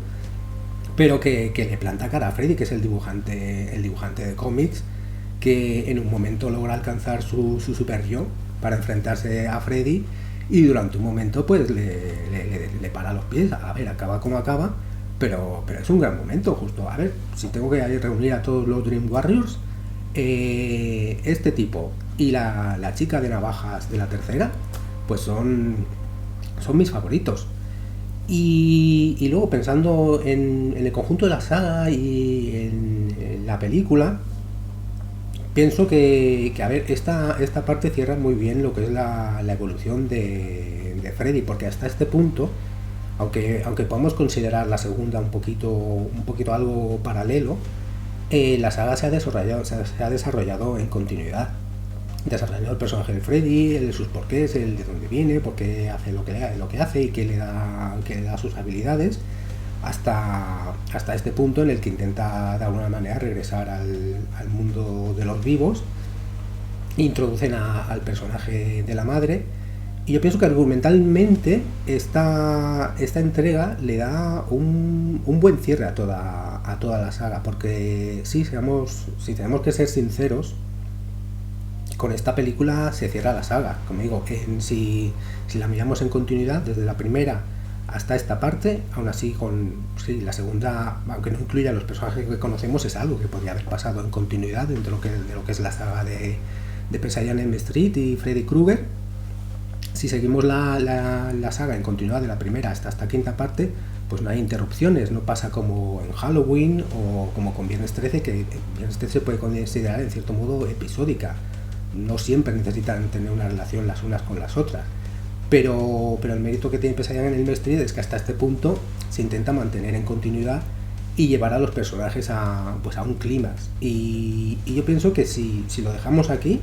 pero que le planta cara a Freddy, que es el dibujante de cómics, que en un momento logra alcanzar su super yo para enfrentarse a Freddy, y durante un momento pues le para los pies. A ver, acaba como acaba, pero es un gran momento. Justo, a ver, si tengo que reunir a todos los Dream Warriors, este tipo y la chica de navajas de la tercera, pues son mis favoritos. Y luego pensando en el conjunto de la saga y en la película, pienso que a ver, esta parte cierra muy bien lo que es la evolución de Freddy, porque hasta este punto, aunque podamos considerar la segunda un poquito algo paralelo, la saga se ha desarrollado en continuidad. Desarrollando el personaje de Freddy, el de sus porqués, el de dónde viene, por qué hace lo que hace y qué le da sus habilidades, hasta este punto en el que intenta de alguna manera regresar al mundo de los vivos. Introducen al personaje de la madre, y yo pienso que argumentalmente esta entrega le da un buen cierre a toda la saga, porque si tenemos que ser sinceros, con esta película se cierra la saga. Como digo, si la miramos en continuidad desde la primera hasta esta parte, aún así la segunda, aunque no incluya los personajes que conocemos, es algo que podría haber pasado en continuidad dentro de lo que es la saga de Pesadilla en Elm Street y Freddy Krueger. Si seguimos la saga en continuidad de la primera hasta esta quinta parte, pues no hay interrupciones, no pasa como en Halloween o como con Viernes 13, que Viernes 13 se puede considerar en cierto modo episódica. No siempre necesitan tener una relación las unas con las otras, pero el mérito que tiene Pesadilla en Elm Street es que hasta este punto se intenta mantener en continuidad y llevar a los personajes a un clímax, y yo pienso que si lo dejamos aquí,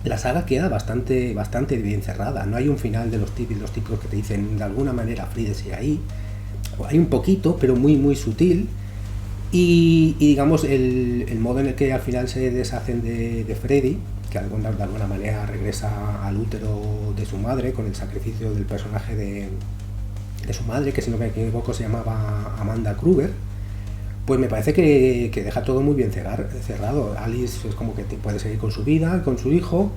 la saga queda bastante bien cerrada. No hay un final de los típicos que te dicen de alguna manera Freddy sigue ahí, o hay un poquito, pero muy muy sutil. Y digamos el modo en el que al final se deshacen de Freddy, que de alguna manera regresa al útero de su madre con el sacrificio del personaje de su madre, que si no me equivoco se llamaba Amanda Krueger, pues me parece que deja todo muy bien cerrado. Alice es como que puede seguir con su vida, con su hijo.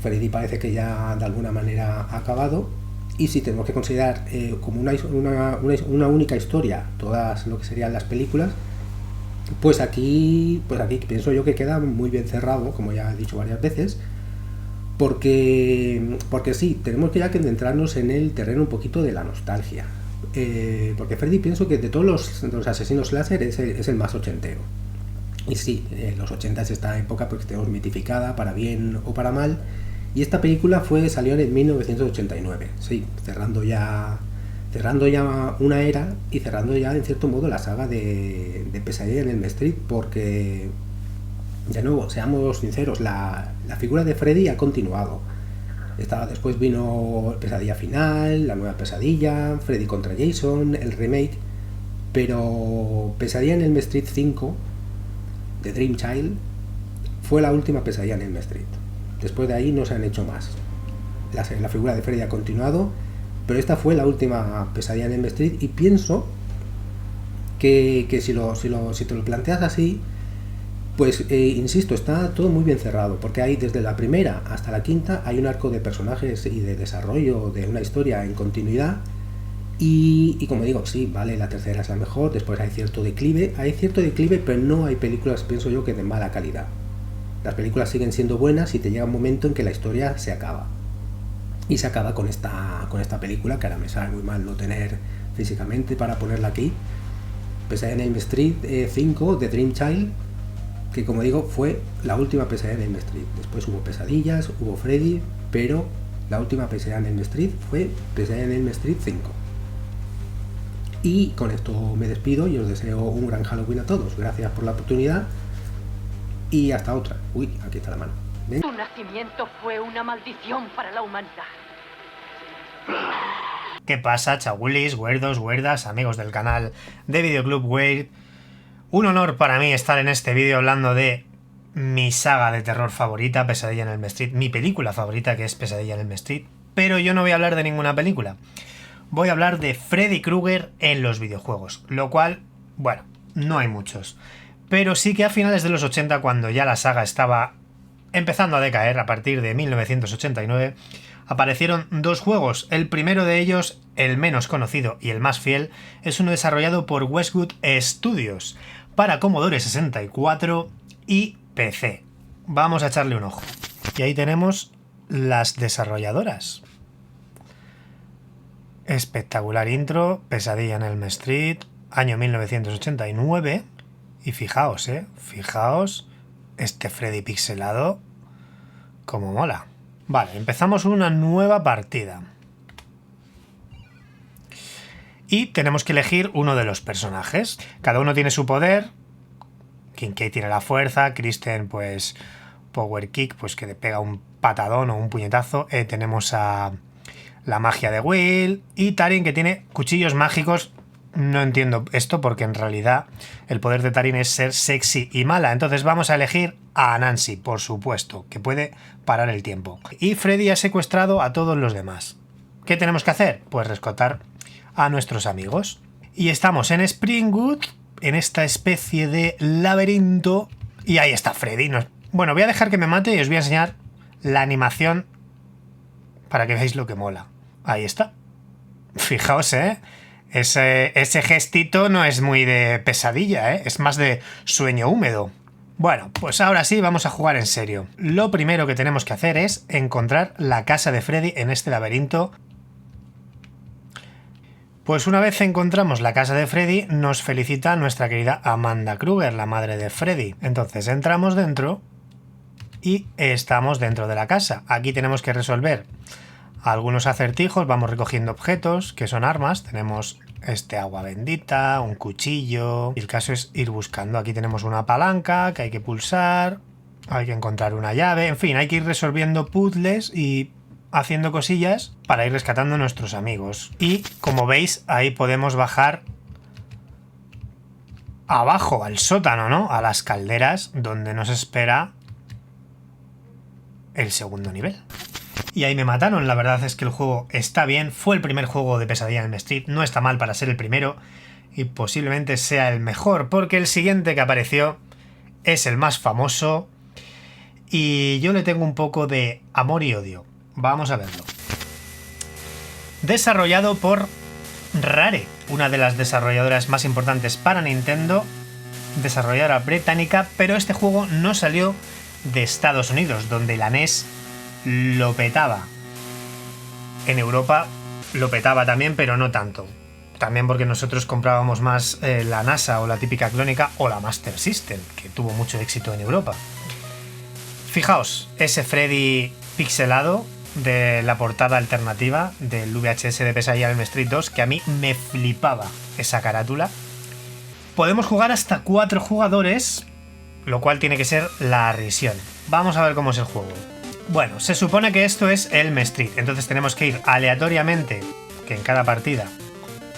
Freddy parece que ya de alguna manera ha acabado. Y si tenemos que considerar como una única historia todas lo que serían las películas, pues aquí pienso yo que queda muy bien cerrado, como ya he dicho varias veces, porque sí, tenemos que adentrarnos en el terreno un poquito de la nostalgia, porque Freddy pienso que de todos los asesinos slasher es el más ochentero, y sí, los 80 es esta época porque tenemos mitificada para bien o para mal, y esta película salió en 1989, sí, cerrando ya una era y cerrando ya en cierto modo la saga de Pesadilla en Elm Street, porque de nuevo, seamos sinceros, la figura de Freddy ha continuado. Después vino Pesadilla Final, la nueva Pesadilla, Freddy contra Jason, el remake, pero Pesadilla en Elm Street 5 de Dream Child fue la última Pesadilla en Elm Street. Después de ahí no se han hecho más. La figura de Freddy ha continuado, pero esta fue la última Pesadilla en Elm Street, y pienso que si te lo planteas así, pues insisto, está todo muy bien cerrado, porque hay desde la primera hasta la quinta hay un arco de personajes y de desarrollo de una historia en continuidad, y como digo, sí, vale, la tercera es la mejor, después hay cierto declive, pero no hay películas, pienso yo, que de mala calidad. Las películas siguen siendo buenas y te llega un momento en que la historia se acaba. Y se acaba con esta película, que ahora me sabe muy mal no tener físicamente para ponerla aquí. Pesadilla en Elm Street 5 de Dream Child, que como digo fue la última Pesadilla en Elm Street. Después hubo pesadillas, hubo Freddy, pero la última Pesadilla en Elm Street fue Pesadilla en Elm Street 5. Y con esto me despido y os deseo un gran Halloween a todos. Gracias por la oportunidad y hasta otra. Uy, aquí está la mano. ¿Ven? Tu nacimiento fue una maldición para la humanidad. ¿Qué pasa, chagulis, huerdos, huerdas, amigos del canal de Videoclub Weird? Un honor para mí estar en este vídeo hablando de mi saga de terror favorita, Pesadilla en Elm Street, mi película favorita, que es Pesadilla en Elm Street, pero yo no voy a hablar de ninguna película. Voy a hablar de Freddy Krueger en los videojuegos, lo cual, bueno, no hay muchos. Pero sí que a finales de los 80, cuando ya la saga estaba empezando a decaer, a partir de 1989, aparecieron dos juegos. El primero de ellos, el menos conocido y el más fiel, es uno desarrollado por Westwood Studios para Commodore 64 y PC. Vamos a echarle un ojo. Y ahí tenemos las desarrolladoras. Espectacular intro, Pesadilla en Elm Street, año 1989. Y fijaos, fijaos este Freddy pixelado, como mola. Vale, empezamos una nueva partida. Y tenemos que elegir uno de los personajes. Cada uno tiene su poder. Kincaid tiene la fuerza, Kristen pues power kick, pues que le pega un patadón o un puñetazo. Tenemos a la magia de Will y Tarin, que tiene cuchillos mágicos. No entiendo esto porque en realidad el poder de Tarin es ser sexy y mala. Entonces vamos a elegir a Nancy, por supuesto, que puede parar el tiempo. Y Freddy ha secuestrado a todos los demás. ¿Qué tenemos que hacer? Pues rescatar a nuestros amigos. Y estamos en Springwood, en esta especie de laberinto. Y ahí está Freddy. Bueno, voy a dejar que me mate y os voy a enseñar la animación para que veáis lo que mola. Ahí está. Fijaos, ese gestito no es muy de pesadilla, es más de sueño húmedo. Bueno, pues ahora sí vamos a jugar en serio. Lo primero que tenemos que hacer es encontrar la casa de Freddy en este laberinto. Pues una vez encontramos la casa de Freddy, nos felicita nuestra querida Amanda Kruger, la madre de Freddy. Entonces entramos dentro y estamos dentro de la casa. Aquí tenemos que resolver algunos acertijos, vamos recogiendo objetos que son armas. Tenemos agua bendita, un cuchillo, y el caso es ir buscando. Aquí tenemos una palanca que hay que pulsar, hay que encontrar una llave, en fin, hay que ir resolviendo puzzles y haciendo cosillas para ir rescatando a nuestros amigos. Y como veis, ahí podemos bajar abajo al sótano, ¿no? A las calderas donde nos espera el segundo nivel. Y ahí me mataron. La verdad es que el juego está bien. Fue el primer juego de Pesadilla en Elm Street. No está mal para ser el primero. Y posiblemente sea el mejor, porque el siguiente que apareció es el más famoso. Y yo le tengo un poco de amor y odio. Vamos a verlo. Desarrollado por Rare, una de las desarrolladoras más importantes para Nintendo. Desarrolladora británica, pero este juego no salió de Estados Unidos, donde la NES lo petaba. En Europa lo petaba también, pero no tanto. También porque nosotros comprábamos más la NASA o la típica clónica o la Master System, que tuvo mucho éxito en Europa. Fijaos, ese Freddy pixelado de la portada alternativa del VHS de Pesadilla en Elm Street 2, que a mí me flipaba esa carátula. Podemos jugar hasta 4 jugadores, lo cual tiene que ser la risión. Vamos a ver cómo es el juego. Bueno, se supone que esto es Elm Street, entonces tenemos que ir aleatoriamente, que en cada partida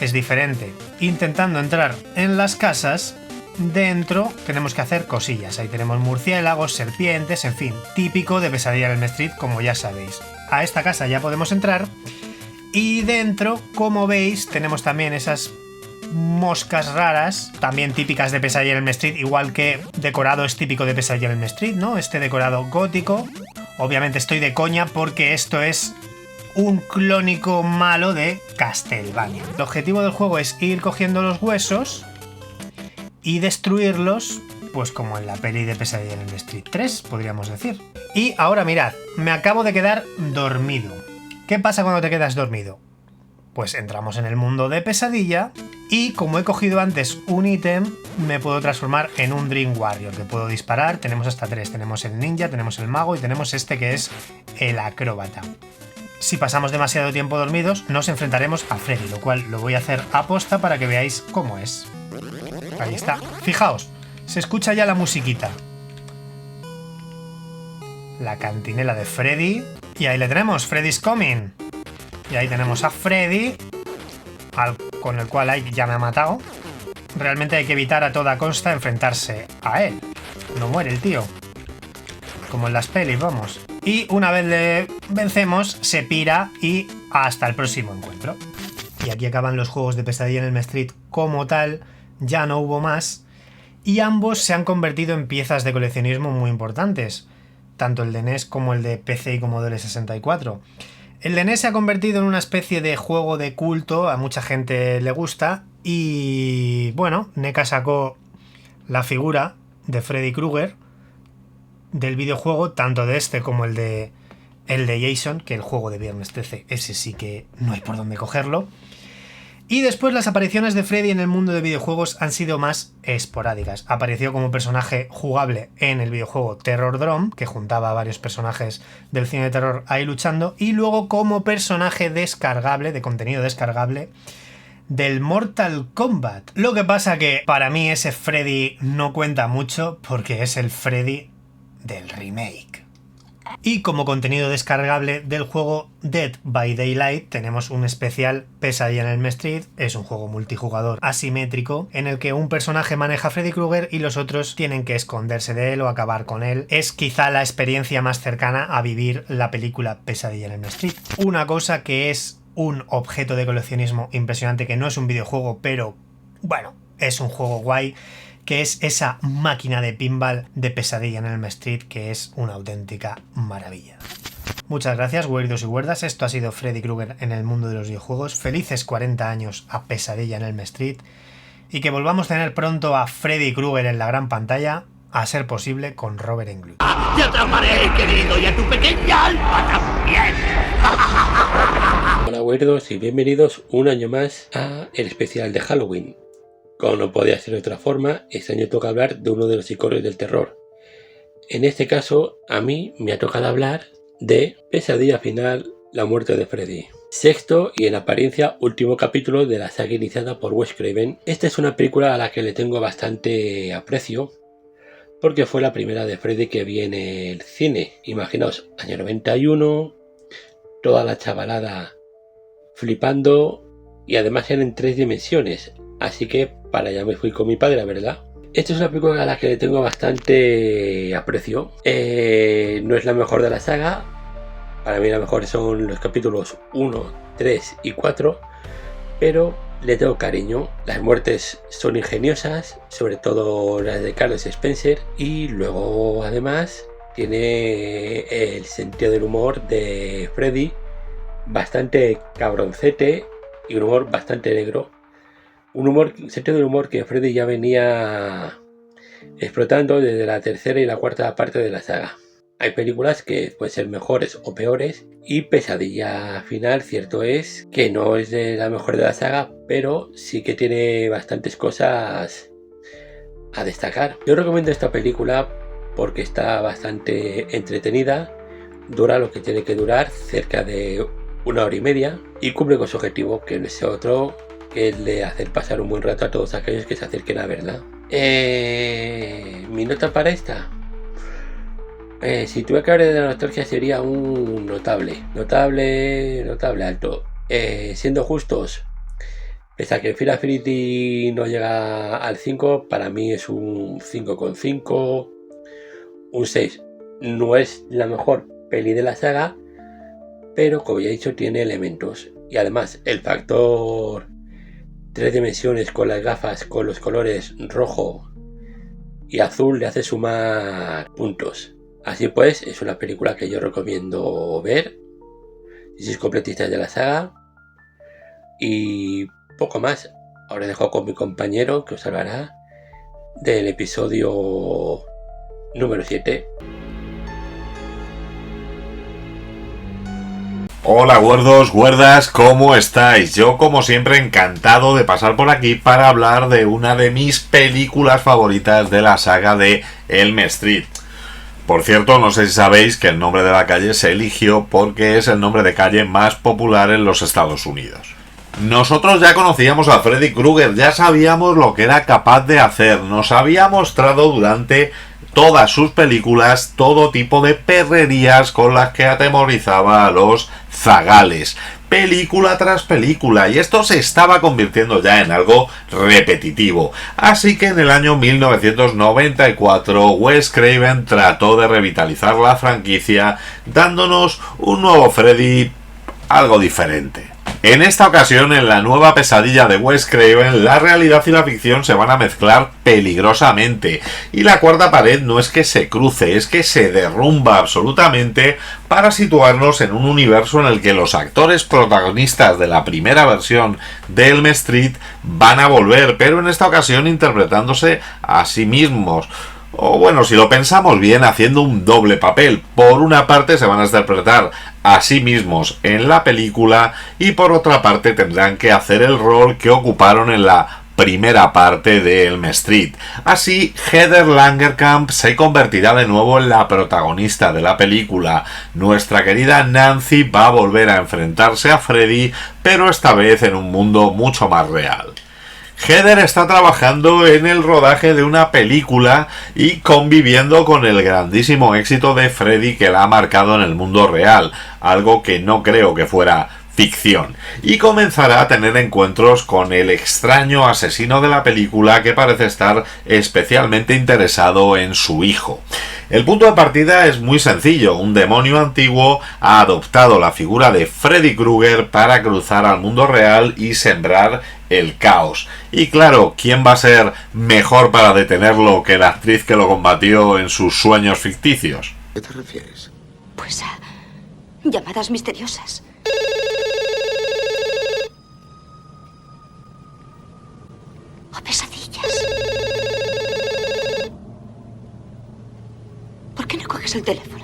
es diferente, intentando entrar en las casas. Dentro tenemos que hacer cosillas, ahí tenemos murciélagos, serpientes, en fin, típico de Pesadilla en Elm Street, como ya sabéis. A esta casa ya podemos entrar y dentro, como veis, tenemos también esas moscas raras, también típicas de Pesadilla en Elm Street, igual que decorado es típico de Pesadilla en Elm Street, ¿no? Este decorado gótico. Obviamente estoy de coña porque esto es un clónico malo de Castlevania. El objetivo del juego es ir cogiendo los huesos y destruirlos, pues como en la peli de Pesadilla en Elm Street 3, podríamos decir. Y ahora mirad, me acabo de quedar dormido. ¿Qué pasa cuando te quedas dormido? Pues entramos en el mundo de Pesadilla y como he cogido antes un ítem, me puedo transformar en un Dream Warrior, que puedo disparar. Tenemos hasta 3, tenemos el ninja, tenemos el mago y tenemos este que es el acróbata. Si pasamos demasiado tiempo dormidos, nos enfrentaremos a Freddy, lo cual lo voy a hacer aposta para que veáis cómo es. Ahí está. Fijaos, se escucha ya la musiquita. La cantinela de Freddy. Y ahí le tenemos, Freddy's Coming. Y ahí tenemos a Freddy, con el cual ya me ha matado. Realmente hay que evitar a toda costa enfrentarse a él. No muere el tío. Como en las pelis, vamos. Y una vez le vencemos, se pira y hasta el próximo encuentro. Y aquí acaban los juegos de Pesadilla en Elm Street como tal. Ya no hubo más. Y ambos se han convertido en piezas de coleccionismo muy importantes. Tanto el de NES como el de PC y Commodore 64. El de NES se ha convertido en una especie de juego de culto, a mucha gente le gusta. Y bueno, NECA sacó la figura de Freddy Krueger del videojuego, tanto de este como el de el de Jason, que el juego de Viernes 13, ese sí que no hay por dónde cogerlo. Y después las apariciones de Freddy en el mundo de videojuegos han sido más esporádicas. Apareció como personaje jugable en el videojuego Terrordrome, que juntaba a varios personajes del cine de terror ahí luchando, y luego como personaje descargable, de contenido descargable, del Mortal Kombat. Lo que pasa que para mí ese Freddy no cuenta mucho porque es el Freddy del remake. Y como contenido descargable del juego Dead by Daylight tenemos un especial Pesadilla en Elm Street. Es un juego multijugador asimétrico en el que un personaje maneja a Freddy Krueger y los otros tienen que esconderse de él o acabar con él. Es quizá la experiencia más cercana a vivir la película Pesadilla en Elm Street. Una cosa que es un objeto de coleccionismo impresionante, que no es un videojuego, pero bueno, es un juego guay, que es esa máquina de pinball de Pesadilla en Elm Street, que es una auténtica maravilla. Muchas gracias, güerdos y güerdas. Esto ha sido Freddy Krueger en el mundo de los videojuegos. Felices 40 años a Pesadilla en Elm Street. Y que volvamos a tener pronto a Freddy Krueger en la gran pantalla, a ser posible con Robert Englund. ¡Te atraparé, querido, y a tu pequeña alma también! Hola, güerdos, y bienvenidos un año más a el especial de Halloween. Como no podía ser de otra forma, este año toca hablar de uno de los iconos del terror. En este caso, a mí me ha tocado hablar de Pesadilla Final, la muerte de Freddy. Sexto y en apariencia último capítulo de la saga iniciada por Wes Craven. Esta es una película a la que le tengo bastante aprecio, porque fue la primera de Freddy que vi en el cine. Imaginaos, año 91, toda la chavalada flipando, y además eran en 3 dimensiones. Así que para allá me fui con mi padre, ¿verdad? Esta es una película a la que le tengo bastante aprecio. No es la mejor de la saga. Para mí la mejor son los capítulos 1, 3 y 4. Pero le tengo cariño. Las muertes son ingeniosas, sobre todo las de Carlos Spencer. Y luego además tiene el sentido del humor de Freddy, bastante cabroncete y un humor bastante negro. Sentido del humor que Freddy ya venía explotando desde la tercera y la cuarta parte de la saga. Hay películas que pueden ser mejores o peores, y Pesadilla Final, cierto es que no es de la mejor de la saga, pero sí que tiene bastantes cosas a destacar. Yo recomiendo esta película porque está bastante entretenida, dura lo que tiene que durar, cerca de 1 hora y media, y cumple con su objetivo, que no es otro que es de hacer pasar un buen rato a todos aquellos que se acerquen a verla. Mi nota para esta, si tuve que hablar de la nostalgia, sería un notable alto. Siendo justos, pese a que Final Fantasy no llega al 5, para mí es un 5,5, un 6. No es la mejor peli de la saga, pero como ya he dicho, tiene elementos. Y además el factor 3 dimensiones con las gafas, con los colores rojo y azul, le hace sumar puntos. Así pues, es una película que yo recomiendo ver si sois completistas de la saga. Y poco más. Ahora dejo con mi compañero, que os hablará del episodio número 7. Hola gordos, guardas, ¿cómo estáis? Yo como siempre encantado de pasar por aquí para hablar de una de mis películas favoritas de la saga de Elm Street. Por cierto, no sé si sabéis que el nombre de la calle se eligió porque es el nombre de calle más popular en los Estados Unidos. Nosotros ya conocíamos a Freddy Krueger, ya sabíamos lo que era capaz de hacer, nos había mostrado durante todas sus películas todo tipo de perrerías con las que atemorizaba a los zagales, película tras película, y esto se estaba convirtiendo ya en algo repetitivo. Así que en el año 1994 Wes Craven trató de revitalizar la franquicia dándonos un nuevo Freddy algo diferente. En esta ocasión, en la nueva Pesadilla de Wes Craven, la realidad y la ficción se van a mezclar peligrosamente, y la cuarta pared no es que se cruce, es que se derrumba absolutamente para situarnos en un universo en el que los actores protagonistas de la primera versión de Elm Street van a volver, pero en esta ocasión interpretándose a sí mismos. O bueno, si lo pensamos bien, haciendo un doble papel. Por una parte se van a interpretar a sí mismos en la película y por otra parte tendrán que hacer el rol que ocuparon en la primera parte de Elm Street. Así, Heather Langenkamp se convertirá de nuevo en la protagonista de la película. Nuestra querida Nancy va a volver a enfrentarse a Freddy, pero esta vez en un mundo mucho más real. Heather está trabajando en el rodaje de una película y conviviendo con el grandísimo éxito de Freddy que la ha marcado en el mundo real, algo que no creo que fuera ficción, y comenzará a tener encuentros con el extraño asesino de la película que parece estar especialmente interesado en su hijo. El punto de partida es muy sencillo: un demonio antiguo ha adoptado la figura de Freddy Krueger para cruzar al mundo real y sembrar el caos. Y claro, ¿quién va a ser mejor para detenerlo que la actriz que lo combatió en sus sueños ficticios? ¿A qué te refieres? Pues a llamadas misteriosas. O pesadillas. ¿Por qué no coges el teléfono?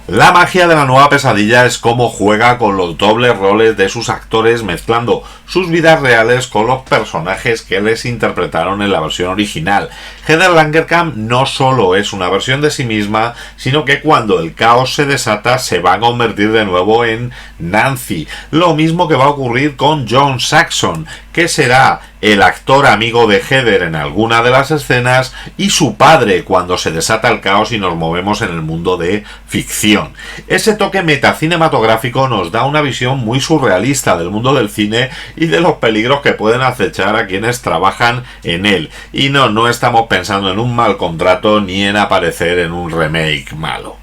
La magia de la nueva pesadilla es cómo juega con los dobles roles de sus actores, mezclando sus vidas reales con los personajes que les interpretaron en la versión original. Heather Langenkamp no solo es una versión de sí misma, sino que cuando el caos se desata se va a convertir de nuevo en Nancy. Lo mismo que va a ocurrir con John Saxon, que será el actor amigo de Heather en alguna de las escenas y su padre cuando se desata el caos y nos movemos en el mundo de ficción. Ese toque metacinematográfico nos da una visión muy surrealista del mundo del cine y de los peligros que pueden acechar a quienes trabajan en él. Y no estamos pensando en un mal contrato ni en aparecer en un remake malo.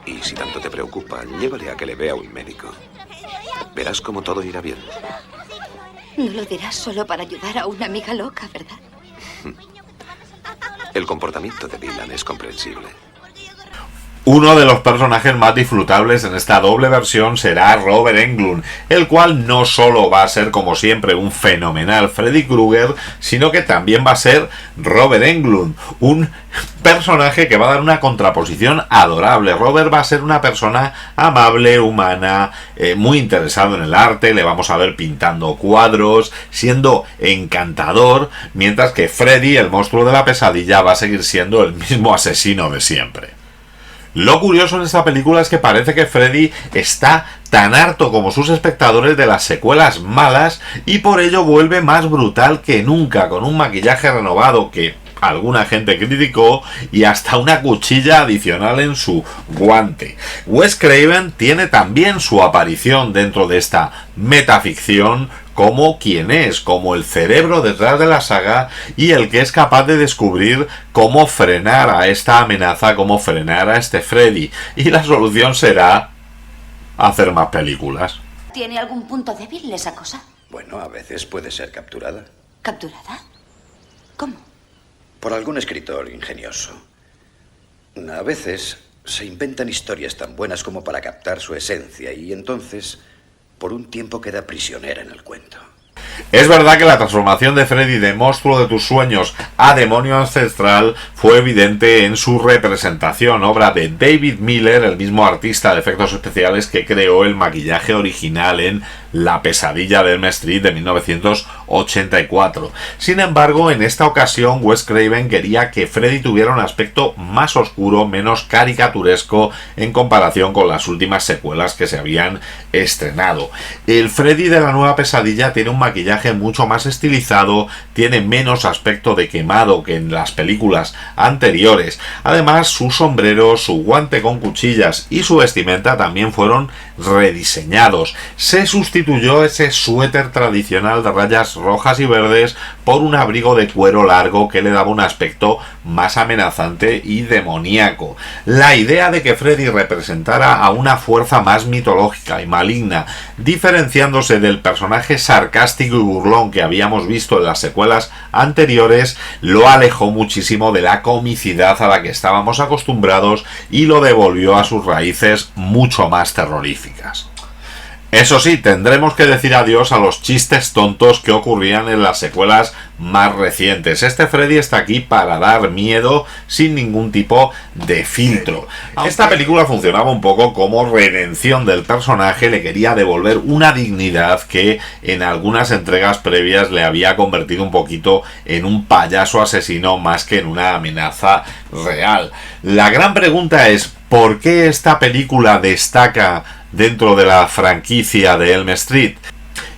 Y si tanto te preocupa, llévale a que le vea un médico. Verás cómo todo irá bien. No lo dirás solo para ayudar a una amiga loca, ¿verdad? El comportamiento de Dylan es comprensible. Uno de los personajes más disfrutables en esta doble versión será Robert Englund, el cual no solo va a ser como siempre un fenomenal Freddy Krueger, sino que también va a ser Robert Englund, un personaje que va a dar una contraposición adorable. Robert va a ser una persona amable, humana, muy interesado en el arte, le vamos a ver pintando cuadros, siendo encantador, mientras que Freddy, el monstruo de la pesadilla, va a seguir siendo el mismo asesino de siempre. Lo curioso en esta película es que parece que Freddy está tan harto como sus espectadores de las secuelas malas y por ello vuelve más brutal que nunca, con un maquillaje renovado que alguna gente criticó y hasta una cuchilla adicional en su guante. Wes Craven tiene también su aparición dentro de esta metaficción como quien es, como el cerebro detrás de la saga y el que es capaz de descubrir cómo frenar a esta amenaza, cómo frenar a este Freddy. Y la solución será hacer más películas. ¿Tiene algún punto débil esa cosa? Bueno, a veces puede ser capturada. ¿Capturada? ¿Cómo? Por algún escritor ingenioso. A veces se inventan historias tan buenas como para captar su esencia y entonces por un tiempo queda prisionera en el cuento. Es verdad que la transformación de Freddy de monstruo de tus sueños a demonio ancestral fue evidente en su representación, obra de David Miller, el mismo artista de efectos especiales que creó el maquillaje original en La pesadilla de Elm Street de 1984. Sin embargo, en esta ocasión Wes Craven quería que Freddy tuviera un aspecto más oscuro, menos caricaturesco en comparación con las últimas secuelas que se habían estrenado. El Freddy de la nueva pesadilla tiene un maquillaje mucho más estilizado, tiene menos aspecto de quemado que en las películas anteriores. Además, su sombrero, su guante con cuchillas y su vestimenta también fueron rediseñados. Se sustituyó ese suéter tradicional de rayas rojas y verdes por un abrigo de cuero largo que le daba un aspecto más amenazante y demoníaco. La idea de que Freddy representara a una fuerza más mitológica y maligna, diferenciándose del personaje sarcástico y burlón que habíamos visto en las secuelas anteriores, lo alejó muchísimo de la comicidad a la que estábamos acostumbrados y lo devolvió a sus raíces mucho más terroríficas. Eso sí, tendremos que decir adiós a los chistes tontos que ocurrían en las secuelas más recientes. Este Freddy está aquí para dar miedo sin ningún tipo de filtro. Esta película funcionaba un poco como redención del personaje, le quería devolver una dignidad que en algunas entregas previas le había convertido un poquito en un payaso asesino más que en una amenaza real. La gran pregunta es, ¿por qué esta película destaca dentro de la franquicia de Elm Street?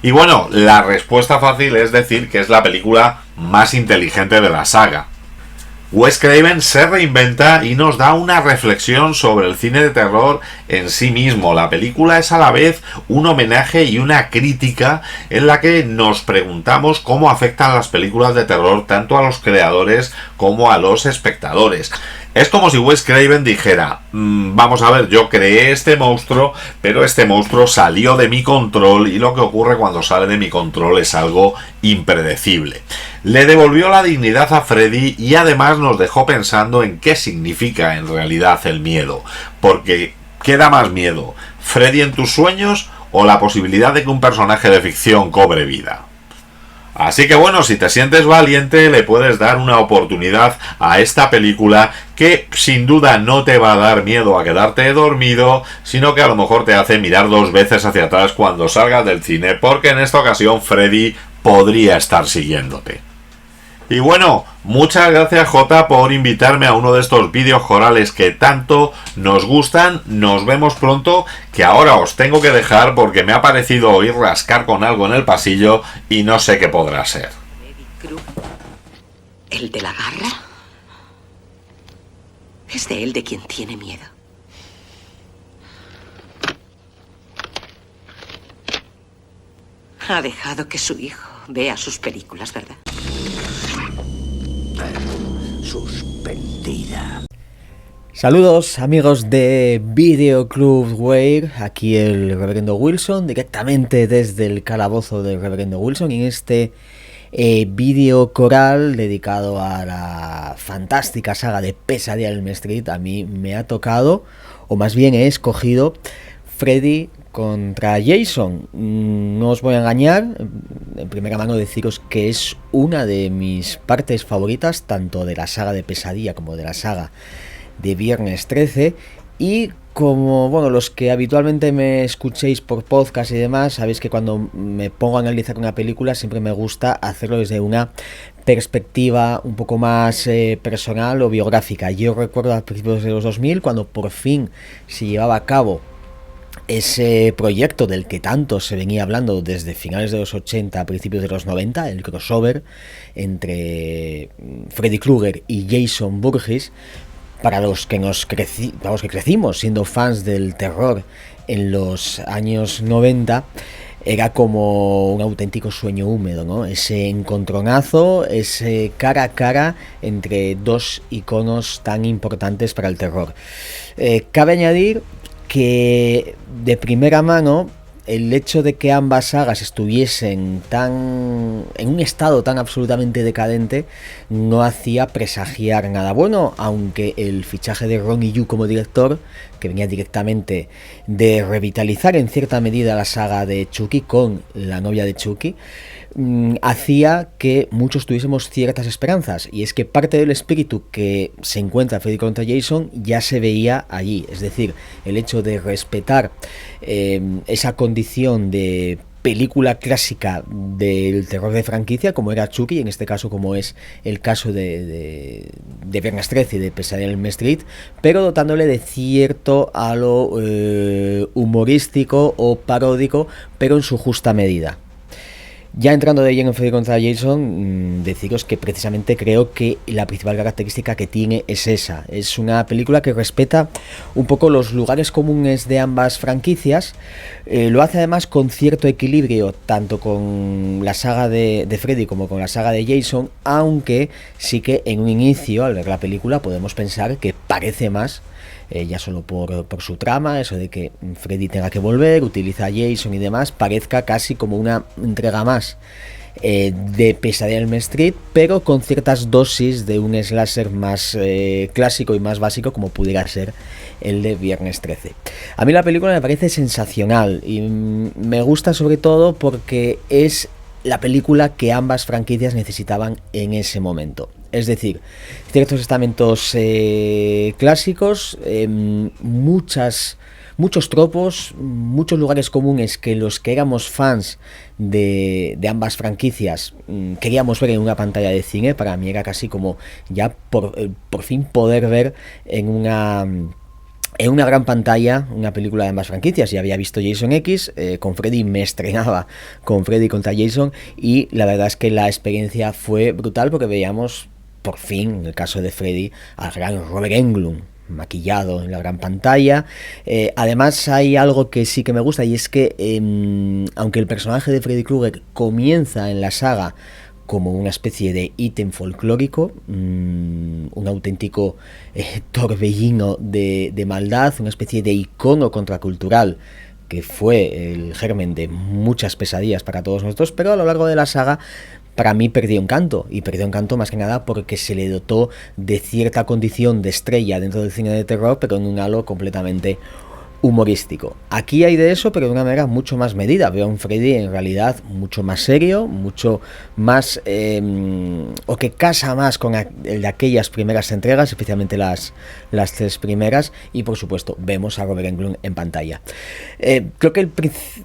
Y bueno, la respuesta fácil es decir que es la película más inteligente de la saga. Wes Craven se reinventa y nos da una reflexión sobre el cine de terror en sí mismo. La película es a la vez un homenaje y una crítica en la que nos preguntamos cómo afectan las películas de terror tanto a los creadores como a los espectadores. Es como si Wes Craven dijera, vamos a ver, yo creé este monstruo, pero este monstruo salió de mi control y lo que ocurre cuando sale de mi control es algo impredecible. Le devolvió la dignidad a Freddy y además nos dejó pensando en qué significa en realidad el miedo. Porque, ¿qué da más miedo? ¿Freddy en tus sueños o la posibilidad de que un personaje de ficción cobre vida? Así que bueno, si te sientes valiente le puedes dar una oportunidad a esta película que sin duda no te va a dar miedo a quedarte dormido, sino que a lo mejor te hace mirar 2 veces hacia atrás cuando salgas del cine, porque en esta ocasión Freddy podría estar siguiéndote. Y bueno, muchas gracias Jota por invitarme a uno de estos vídeos corales que tanto nos gustan. Nos vemos pronto, que ahora os tengo que dejar porque me ha parecido oír rascar con algo en el pasillo y no sé qué podrá ser. ¿El de la garra? Es de él de quien tiene miedo. Ha dejado que su hijo vea sus películas, ¿verdad? Suspendida. Saludos amigos de Video Club Weird, aquí el Reverendo Wilson, directamente desde el calabozo del Reverendo Wilson, en este vídeo coral dedicado a la fantástica saga de Pesadilla en Elm Street. A mí me ha tocado, o más bien he escogido, Freddy contra Jason. No os voy a engañar, en primera mano deciros que es una de mis partes favoritas, tanto de la saga de Pesadilla como de la saga de Viernes 13, y como, bueno, los que habitualmente me escuchéis por podcast y demás, sabéis que cuando me pongo a analizar una película siempre me gusta hacerlo desde una perspectiva un poco más personal o biográfica. Yo recuerdo a principios de los 2000, cuando por fin se llevaba a cabo ese proyecto del que tanto se venía hablando desde finales de los 80 a principios de los 90, el crossover entre Freddy Krueger y Jason Voorhees. Para los que crecimos siendo fans del terror en los años 90, era como un auténtico sueño húmedo, ¿no? Ese encontronazo, ese cara a cara entre 2 iconos tan importantes para el terror. Cabe añadir que de primera mano el hecho de que ambas sagas estuviesen en un estado tan absolutamente decadente no hacía presagiar nada bueno, aunque el fichaje de Ronnie Yu como director, que venía directamente de revitalizar en cierta medida la saga de Chucky con La novia de Chucky, hacía que muchos tuviésemos ciertas esperanzas, y es que parte del espíritu que se encuentra Freddy contra Jason ya se veía allí, es decir, el hecho de respetar esa condición de película clásica del terror de franquicia, como era Chucky, en este caso como es el caso de Viernes 13 y de Pesadilla en Elm Street, pero dotándole de cierto halo humorístico o paródico, pero en su justa medida. Ya entrando de lleno en Freddy contra Jason, deciros que precisamente creo que la principal característica que tiene es esa. Es una película que respeta un poco los lugares comunes de ambas franquicias. Lo hace además con cierto equilibrio, tanto con la saga de Freddy como con la saga de Jason, aunque sí que en un inicio, al ver la película, podemos pensar que parece más ya solo por su trama, eso de que Freddy tenga que volver, utiliza a Jason y demás, parezca casi como una entrega más de Pesadilla en Elm Street, pero con ciertas dosis de un slasher más clásico y más básico, como pudiera ser el de Viernes 13. A mí la película me parece sensacional y me gusta sobre todo porque es la película que ambas franquicias necesitaban en ese momento. Es decir, ciertos estamentos clásicos, muchos tropos, muchos lugares comunes que los que éramos fans de ambas franquicias queríamos ver en una pantalla de cine. Para mí era casi como ya por fin poder ver en una gran pantalla una película de ambas franquicias. Ya había visto Jason X, con Freddy me estrenaba con Freddy contra Jason, y la verdad es que la experiencia fue brutal porque veíamos por fin, en el caso de Freddy, al gran Robert Englund maquillado en la gran pantalla. Además hay algo que sí que me gusta, y es que aunque el personaje de Freddy Krueger comienza en la saga como una especie de ítem folclórico, un auténtico torbellino de maldad, una especie de icono contracultural que fue el germen de muchas pesadillas para todos nosotros, pero a lo largo de la saga para mí perdió encanto, y perdió encanto más que nada porque se le dotó de cierta condición de estrella dentro del cine de terror, pero en un halo completamente humorístico. Aquí hay de eso, pero de una manera mucho más medida. Veo a un Freddy en realidad mucho más serio, mucho más o que casa más con el de aquellas primeras entregas, especialmente las tres primeras, y por supuesto vemos a Robert Englund en pantalla. Creo que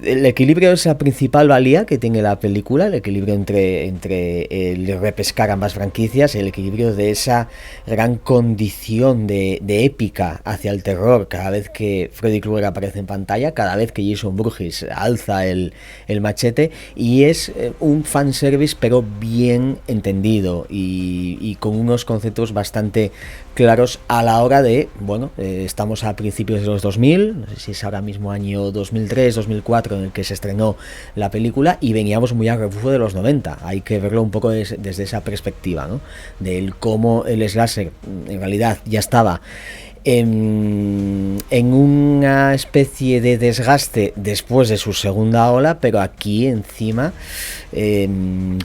el equilibrio es la principal valía que tiene la película, el equilibrio entre el repescar ambas franquicias, el equilibrio de esa gran condición de épica hacia el terror cada vez que Freddy Krueger aparece en pantalla, cada vez que Jason Voorhees alza el machete, y es un fanservice pero bien entendido y con unos conceptos bastante claros a la hora de, bueno, estamos a principios de los 2000, no sé si es ahora mismo año 2003, 2004 en el que se estrenó la película, y veníamos muy a rebufo de los 90, hay que verlo un poco desde esa perspectiva, ¿no? Del cómo el slasher en realidad ya estaba en una especie de desgaste después de su segunda ola, pero aquí encima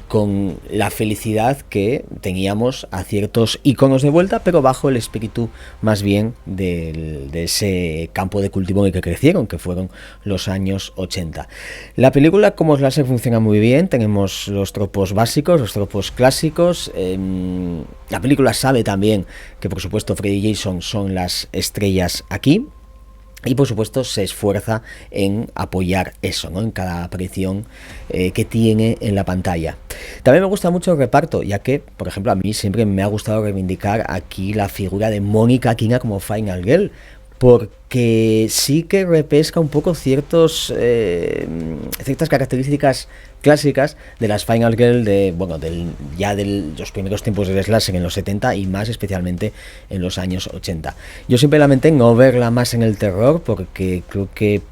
con la felicidad que teníamos a ciertos iconos de vuelta, pero bajo el espíritu más bien de ese campo de cultivo en el que crecieron, que fueron los años 80. La película como slasher funciona muy bien, tenemos los tropos básicos, los tropos clásicos. La película sabe también que por supuesto Freddy y Jason son las estrellas aquí, y por supuesto se esfuerza en apoyar eso, ¿no? En cada aparición que tiene en la pantalla. También me gusta mucho el reparto, ya que, por ejemplo, a mí siempre me ha gustado reivindicar aquí la figura de Mónica Aquina como Final Girl, porque sí que repesca un poco ciertas características clásicas de las Final Girl de los primeros tiempos del slasher en los 70 y más especialmente en los años 80. Yo siempre lamenté no verla más en el terror, porque creo que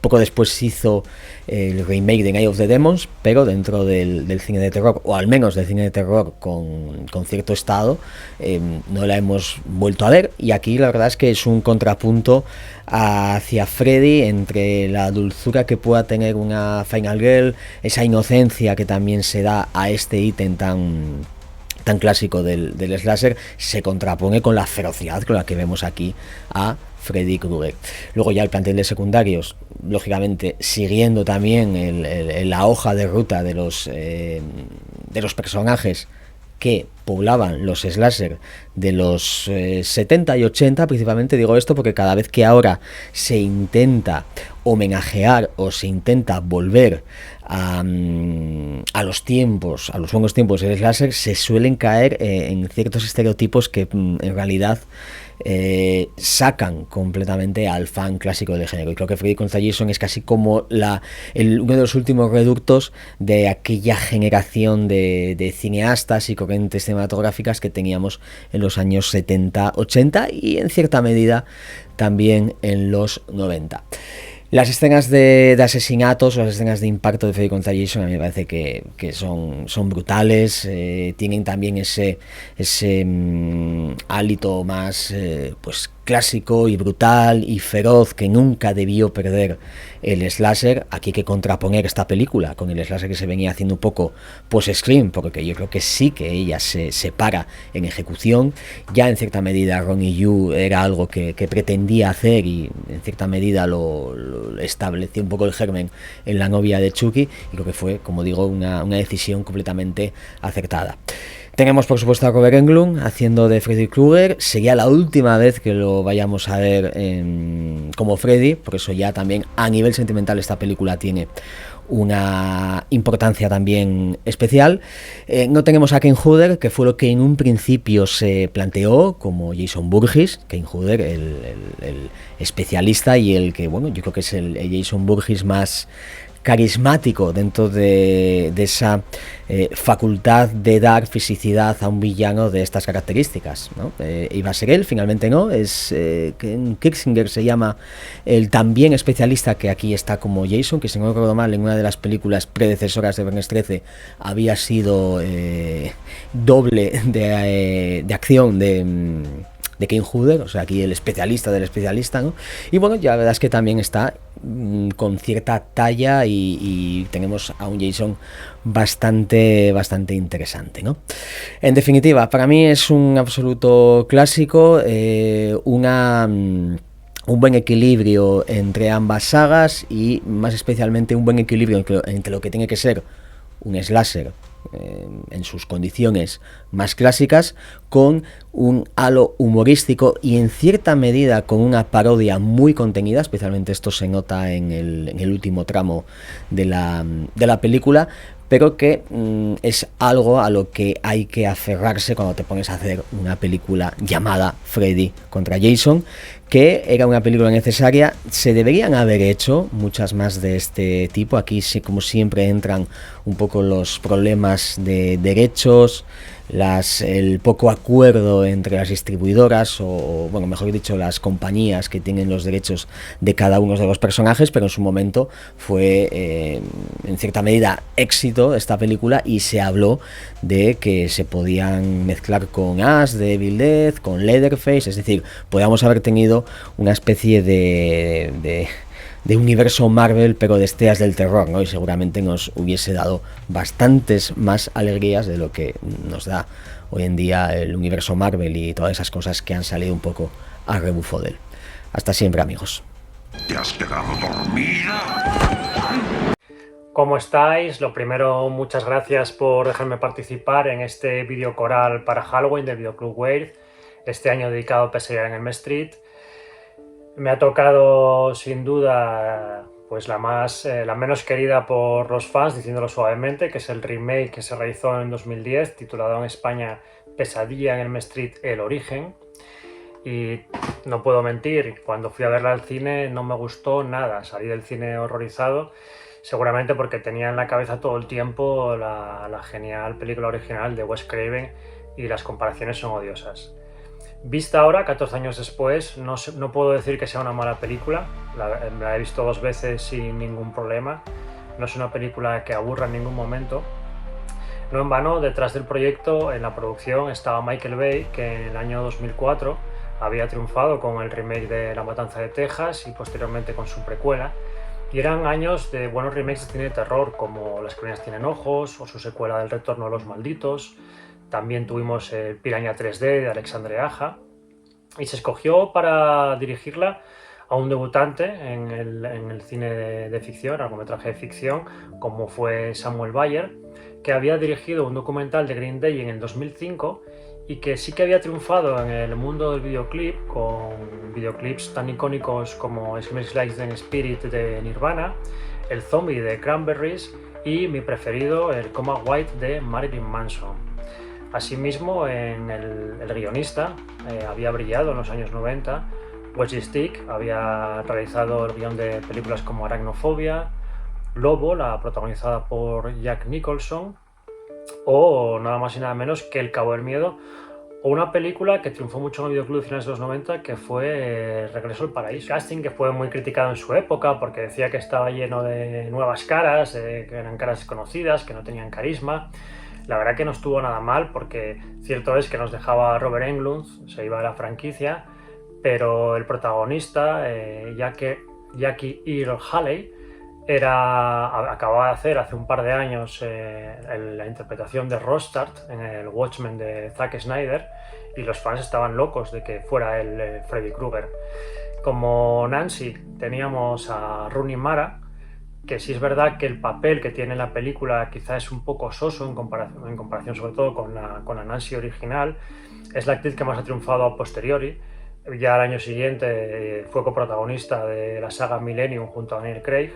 poco después se hizo el remake de Night of the Demons, pero dentro del cine de terror, o al menos del cine de terror con cierto estado, no la hemos vuelto a ver, y aquí la verdad es que es un contrapunto hacia Freddy, entre la dulzura que pueda tener una Final Girl, esa inocencia que también se da a este ítem tan clásico del slasher, se contrapone con la ferocidad con la que vemos aquí a Freddy Krueger. Luego ya el plantel de secundarios, lógicamente siguiendo también la hoja de ruta de los personajes que poblaban los slasher de los 70 y 80, principalmente digo esto porque cada vez que ahora se intenta homenajear o se intenta volver a los tiempos, a los buenos tiempos del slasher, se suelen caer en ciertos estereotipos que en realidad sacan completamente al fan clásico del género, y creo que Freddy contra Jason es casi como uno de los últimos reductos de aquella generación de cineastas y corrientes cinematográficas que teníamos en los años 70, 80 y en cierta medida también en los 90. Las escenas de asesinatos, las escenas de impacto de Freddy contra Jason a mí me parece que son brutales, tienen también ese hálito más pues clásico y brutal y feroz que nunca debió perder el slasher. Aquí hay que contraponer esta película con el slasher que se venía haciendo un poco post-Scream, porque yo creo que sí que ella se separa en ejecución. Ya en cierta medida Ronnie Yu era algo que pretendía hacer y en cierta medida lo estableció un poco el germen en la novia de Chucky, y creo que fue, como digo, una decisión completamente acertada. Tenemos por supuesto a Robert Englund haciendo de Freddy Krueger. Sería la última vez que lo vayamos a ver como Freddy, por eso ya también a nivel sentimental esta película tiene una importancia también especial. No tenemos a Ken Hodder, que fue lo que en un principio se planteó como Jason Voorhees. Ken Hodder, el especialista y el que, bueno, yo creo que es el Jason Voorhees más carismático dentro de esa facultad de dar fisicidad a un villano de estas características, ¿no? Iba a ser él, finalmente no, es Ken Kirsinger se llama el también especialista que aquí está como Jason, que si no recuerdo mal en una de las películas predecesoras de Viernes 13 había sido doble de acción de Ken Hodder, o sea, aquí el especialista del especialista, ¿no? Y bueno, ya la verdad es que también está con cierta talla y tenemos a un Jason bastante interesante, ¿no? En definitiva, para mí es un absoluto clásico, un buen equilibrio entre ambas sagas y más especialmente un buen equilibrio entre lo que tiene que ser un slasher en sus condiciones más clásicas, con un halo humorístico y en cierta medida con una parodia muy contenida, especialmente esto se nota en el último tramo de la película, pero que es algo a lo que hay que aferrarse cuando te pones a hacer una película llamada Freddy contra Jason, que era una película necesaria. Se deberían haber hecho muchas más de este tipo. Aquí sí, como siempre, entran un poco los problemas de derechos, el poco acuerdo entre las distribuidoras o bueno, mejor dicho, las compañías que tienen los derechos de cada uno de los personajes, pero en su momento fue en cierta medida éxito esta película y se habló de que se podían mezclar con Ash de Evil Dead, con Leatherface, es decir, podíamos haber tenido una especie de universo Marvel, pero de esteas del terror, ¿no? Y seguramente nos hubiese dado bastantes más alegrías de lo que nos da hoy en día el universo Marvel y todas esas cosas que han salido un poco a rebufo de él. Hasta siempre, amigos. ¿Te has quedado dormida? ¿Cómo estáis? Lo primero, muchas gracias por dejarme participar en este vídeo coral para Halloween del Videoclub Weird, este año dedicado a Pesadilla en Elm Street. Me ha tocado sin duda pues la menos querida por los fans, diciéndolo suavemente, que es el remake que se realizó en 2010, titulado en España Pesadilla en Elm Street, El Origen. Y no puedo mentir, cuando fui a verla al cine no me gustó nada, salí del cine horrorizado, seguramente porque tenía en la cabeza todo el tiempo la genial película original de Wes Craven y las comparaciones son odiosas. Vista ahora, 14 años después, no puedo decir que sea una mala película, la he visto 2 veces sin ningún problema, no es una película que aburra en ningún momento. No en vano, detrás del proyecto, en la producción, estaba Michael Bay, que en el año 2004 había triunfado con el remake de La Matanza de Texas y posteriormente con su precuela, y eran años de buenos remakes de cine de terror, como Las Colinas Tienen Ojos o su secuela del Retorno de los Malditos. También tuvimos el Piraña 3D de Alexandre Aja, y se escogió para dirigirla a un debutante en el cine de ficción, largometraje de ficción, como fue Samuel Bayer, que había dirigido un documental de Green Day en el 2005 y que sí que había triunfado en el mundo del videoclip con videoclips tan icónicos como Smells Like Teen Spirit de Nirvana, El Zombie de Cranberries y mi preferido, el Coma White de Marilyn Manson. Asimismo, en el guionista había brillado en los años 90. Wedgie Stick había realizado el guión de películas como Arachnofobia, Lobo, la protagonizada por Jack Nicholson, o nada más y nada menos que El Cabo del Miedo, o una película que triunfó mucho en el videoclub de finales de los 90, que fue Regreso al Paraíso. Casting que fue muy criticado en su época porque decía que estaba lleno de nuevas caras, que eran caras desconocidas, que no tenían carisma. La verdad que no estuvo nada mal, porque cierto es que nos dejaba Robert Englund, se iba a la franquicia, pero el protagonista, Jackie Earle Haley, acababa de hacer hace un par de años la interpretación de Rorschach en el Watchmen de Zack Snyder, y los fans estaban locos de que fuera el Freddy Krueger. Como Nancy teníamos a Rooney Mara, que sí es verdad que el papel que tiene en la película quizá es un poco soso en comparación sobre todo con la Nancy original. Es la actriz que más ha triunfado a posteriori. Ya al año siguiente fue coprotagonista de la saga Millennium junto a Daniel Craig,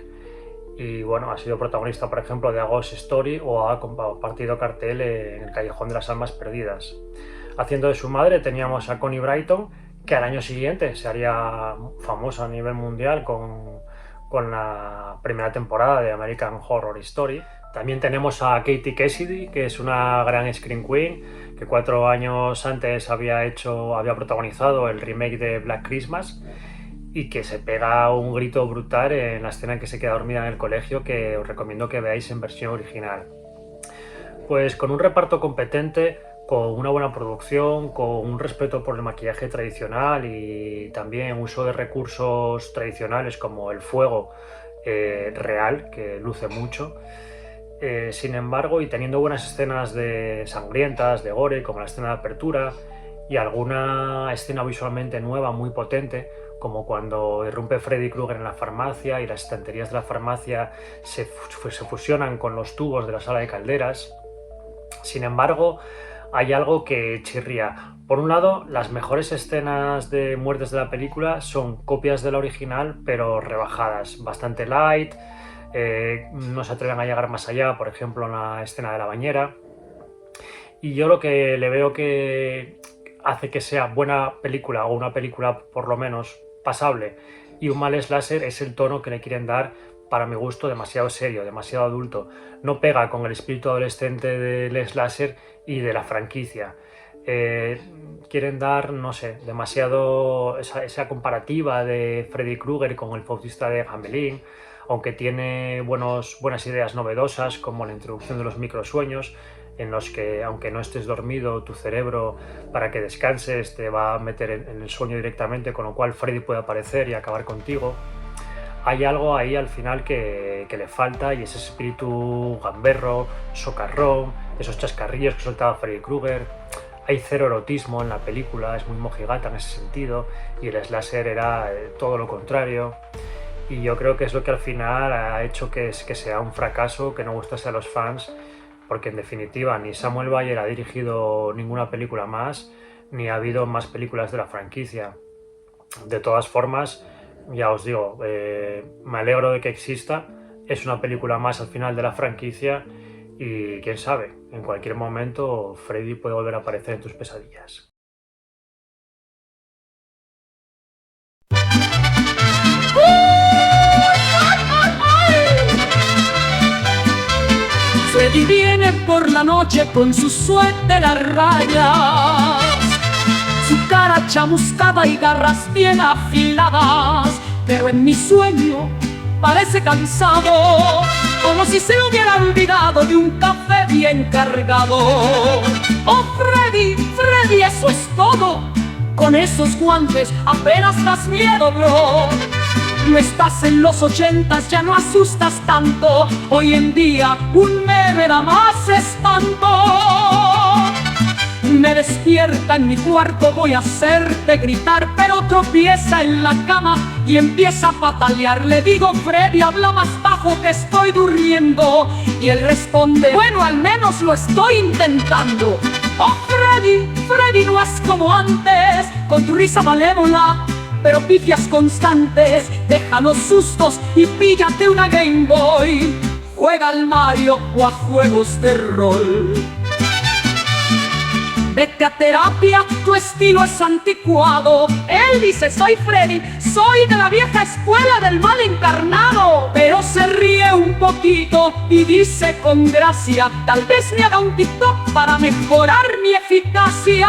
y bueno, ha sido protagonista, por ejemplo, de A Ghost Story, o ha compartido cartel en El Callejón de las Almas Perdidas. Haciendo de su madre teníamos a Connie Britton, que al año siguiente se haría famosa a nivel mundial con la primera temporada de American Horror Story. También tenemos a Katie Cassidy, que es una gran screen queen, que 4 años antes había protagonizado el remake de Black Christmas, y que se pega un grito brutal en la escena en que se queda dormida en el colegio, que os recomiendo que veáis en versión original. Pues con un reparto competente, con una buena producción, con un respeto por el maquillaje tradicional y también uso de recursos tradicionales como el fuego real, que luce mucho. Sin embargo, y teniendo buenas escenas sangrientas, de gore, como la escena de apertura, y alguna escena visualmente nueva muy potente, como cuando irrumpe Freddy Krueger en la farmacia y las estanterías de la farmacia se fusionan con los tubos de la sala de calderas. Sin embargo, hay algo que chirría. Por un lado, las mejores escenas de muertes de la película son copias de la original, pero rebajadas, bastante light, no se atreven a llegar más allá, por ejemplo en la escena de la bañera. Y yo lo que le veo que hace que sea buena película, o una película por lo menos pasable, y un mal slasher, es el tono que le quieren dar, para mi gusto, demasiado serio, demasiado adulto. No pega con el espíritu adolescente del slasher y de la franquicia. Quieren dar, no sé, demasiado esa comparativa de Freddy Krueger con el Bautista de Hamelin, aunque tiene buenas ideas novedosas, como la introducción de los microsueños, en los que, aunque no estés dormido, tu cerebro, para que descanses, te va a meter en el sueño directamente, con lo cual Freddy puede aparecer y acabar contigo. Hay algo ahí al final que le falta, y ese espíritu gamberro, socarrón, esos chascarrillos que soltaba Freddy Krueger. Hay cero erotismo en la película, es muy mojigata en ese sentido, y el slasher era todo lo contrario. Y yo creo que es lo que al final ha hecho que sea un fracaso, que no gustase a los fans, porque en definitiva ni Samuel Bayer ha dirigido ninguna película más, ni ha habido más películas de la franquicia. De todas formas, ya os digo, me alegro de que exista, es una película más al final de la franquicia, y quién sabe, en cualquier momento Freddy puede volver a aparecer en tus pesadillas. Freddy viene por la noche con su suéter a rayas, su cara chamuscada y garras bien afiladas, pero en mi sueño parece cansado, como si se hubiera olvidado de un café bien cargado. Oh Freddy, Freddy, eso es todo. Con esos guantes apenas das miedo, bro. No estás en los 80s, ya no asustas tanto. Hoy en día un meme da más espanto. Me despierta en mi cuarto, voy a hacerte gritar, pero tropieza en la cama y empieza a patalear. Le digo, Freddy, habla más bajo que estoy durmiendo. Y él responde, bueno, al menos lo estoy intentando. Oh Freddy, Freddy, no es como antes, con tu risa malévola, pero pifias constantes. Deja los sustos y píllate una Game Boy. Juega al Mario o a juegos de rol. Vete a terapia, tu estilo es anticuado. Él dice, soy Freddy, soy de la vieja escuela del mal encarnado. Pero se ríe un poquito y dice con gracia, tal vez me haga un TikTok para mejorar mi eficacia.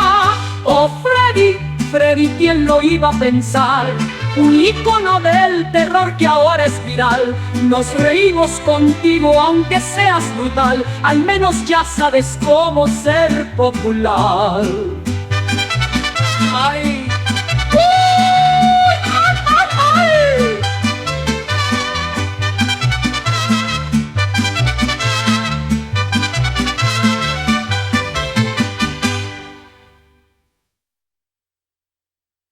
Oh Freddy, Freddy, ¿quién lo iba a pensar? Un ícono del terror que ahora es viral. Nos reímos contigo aunque seas brutal. Al menos ya sabes cómo ser popular. Ay.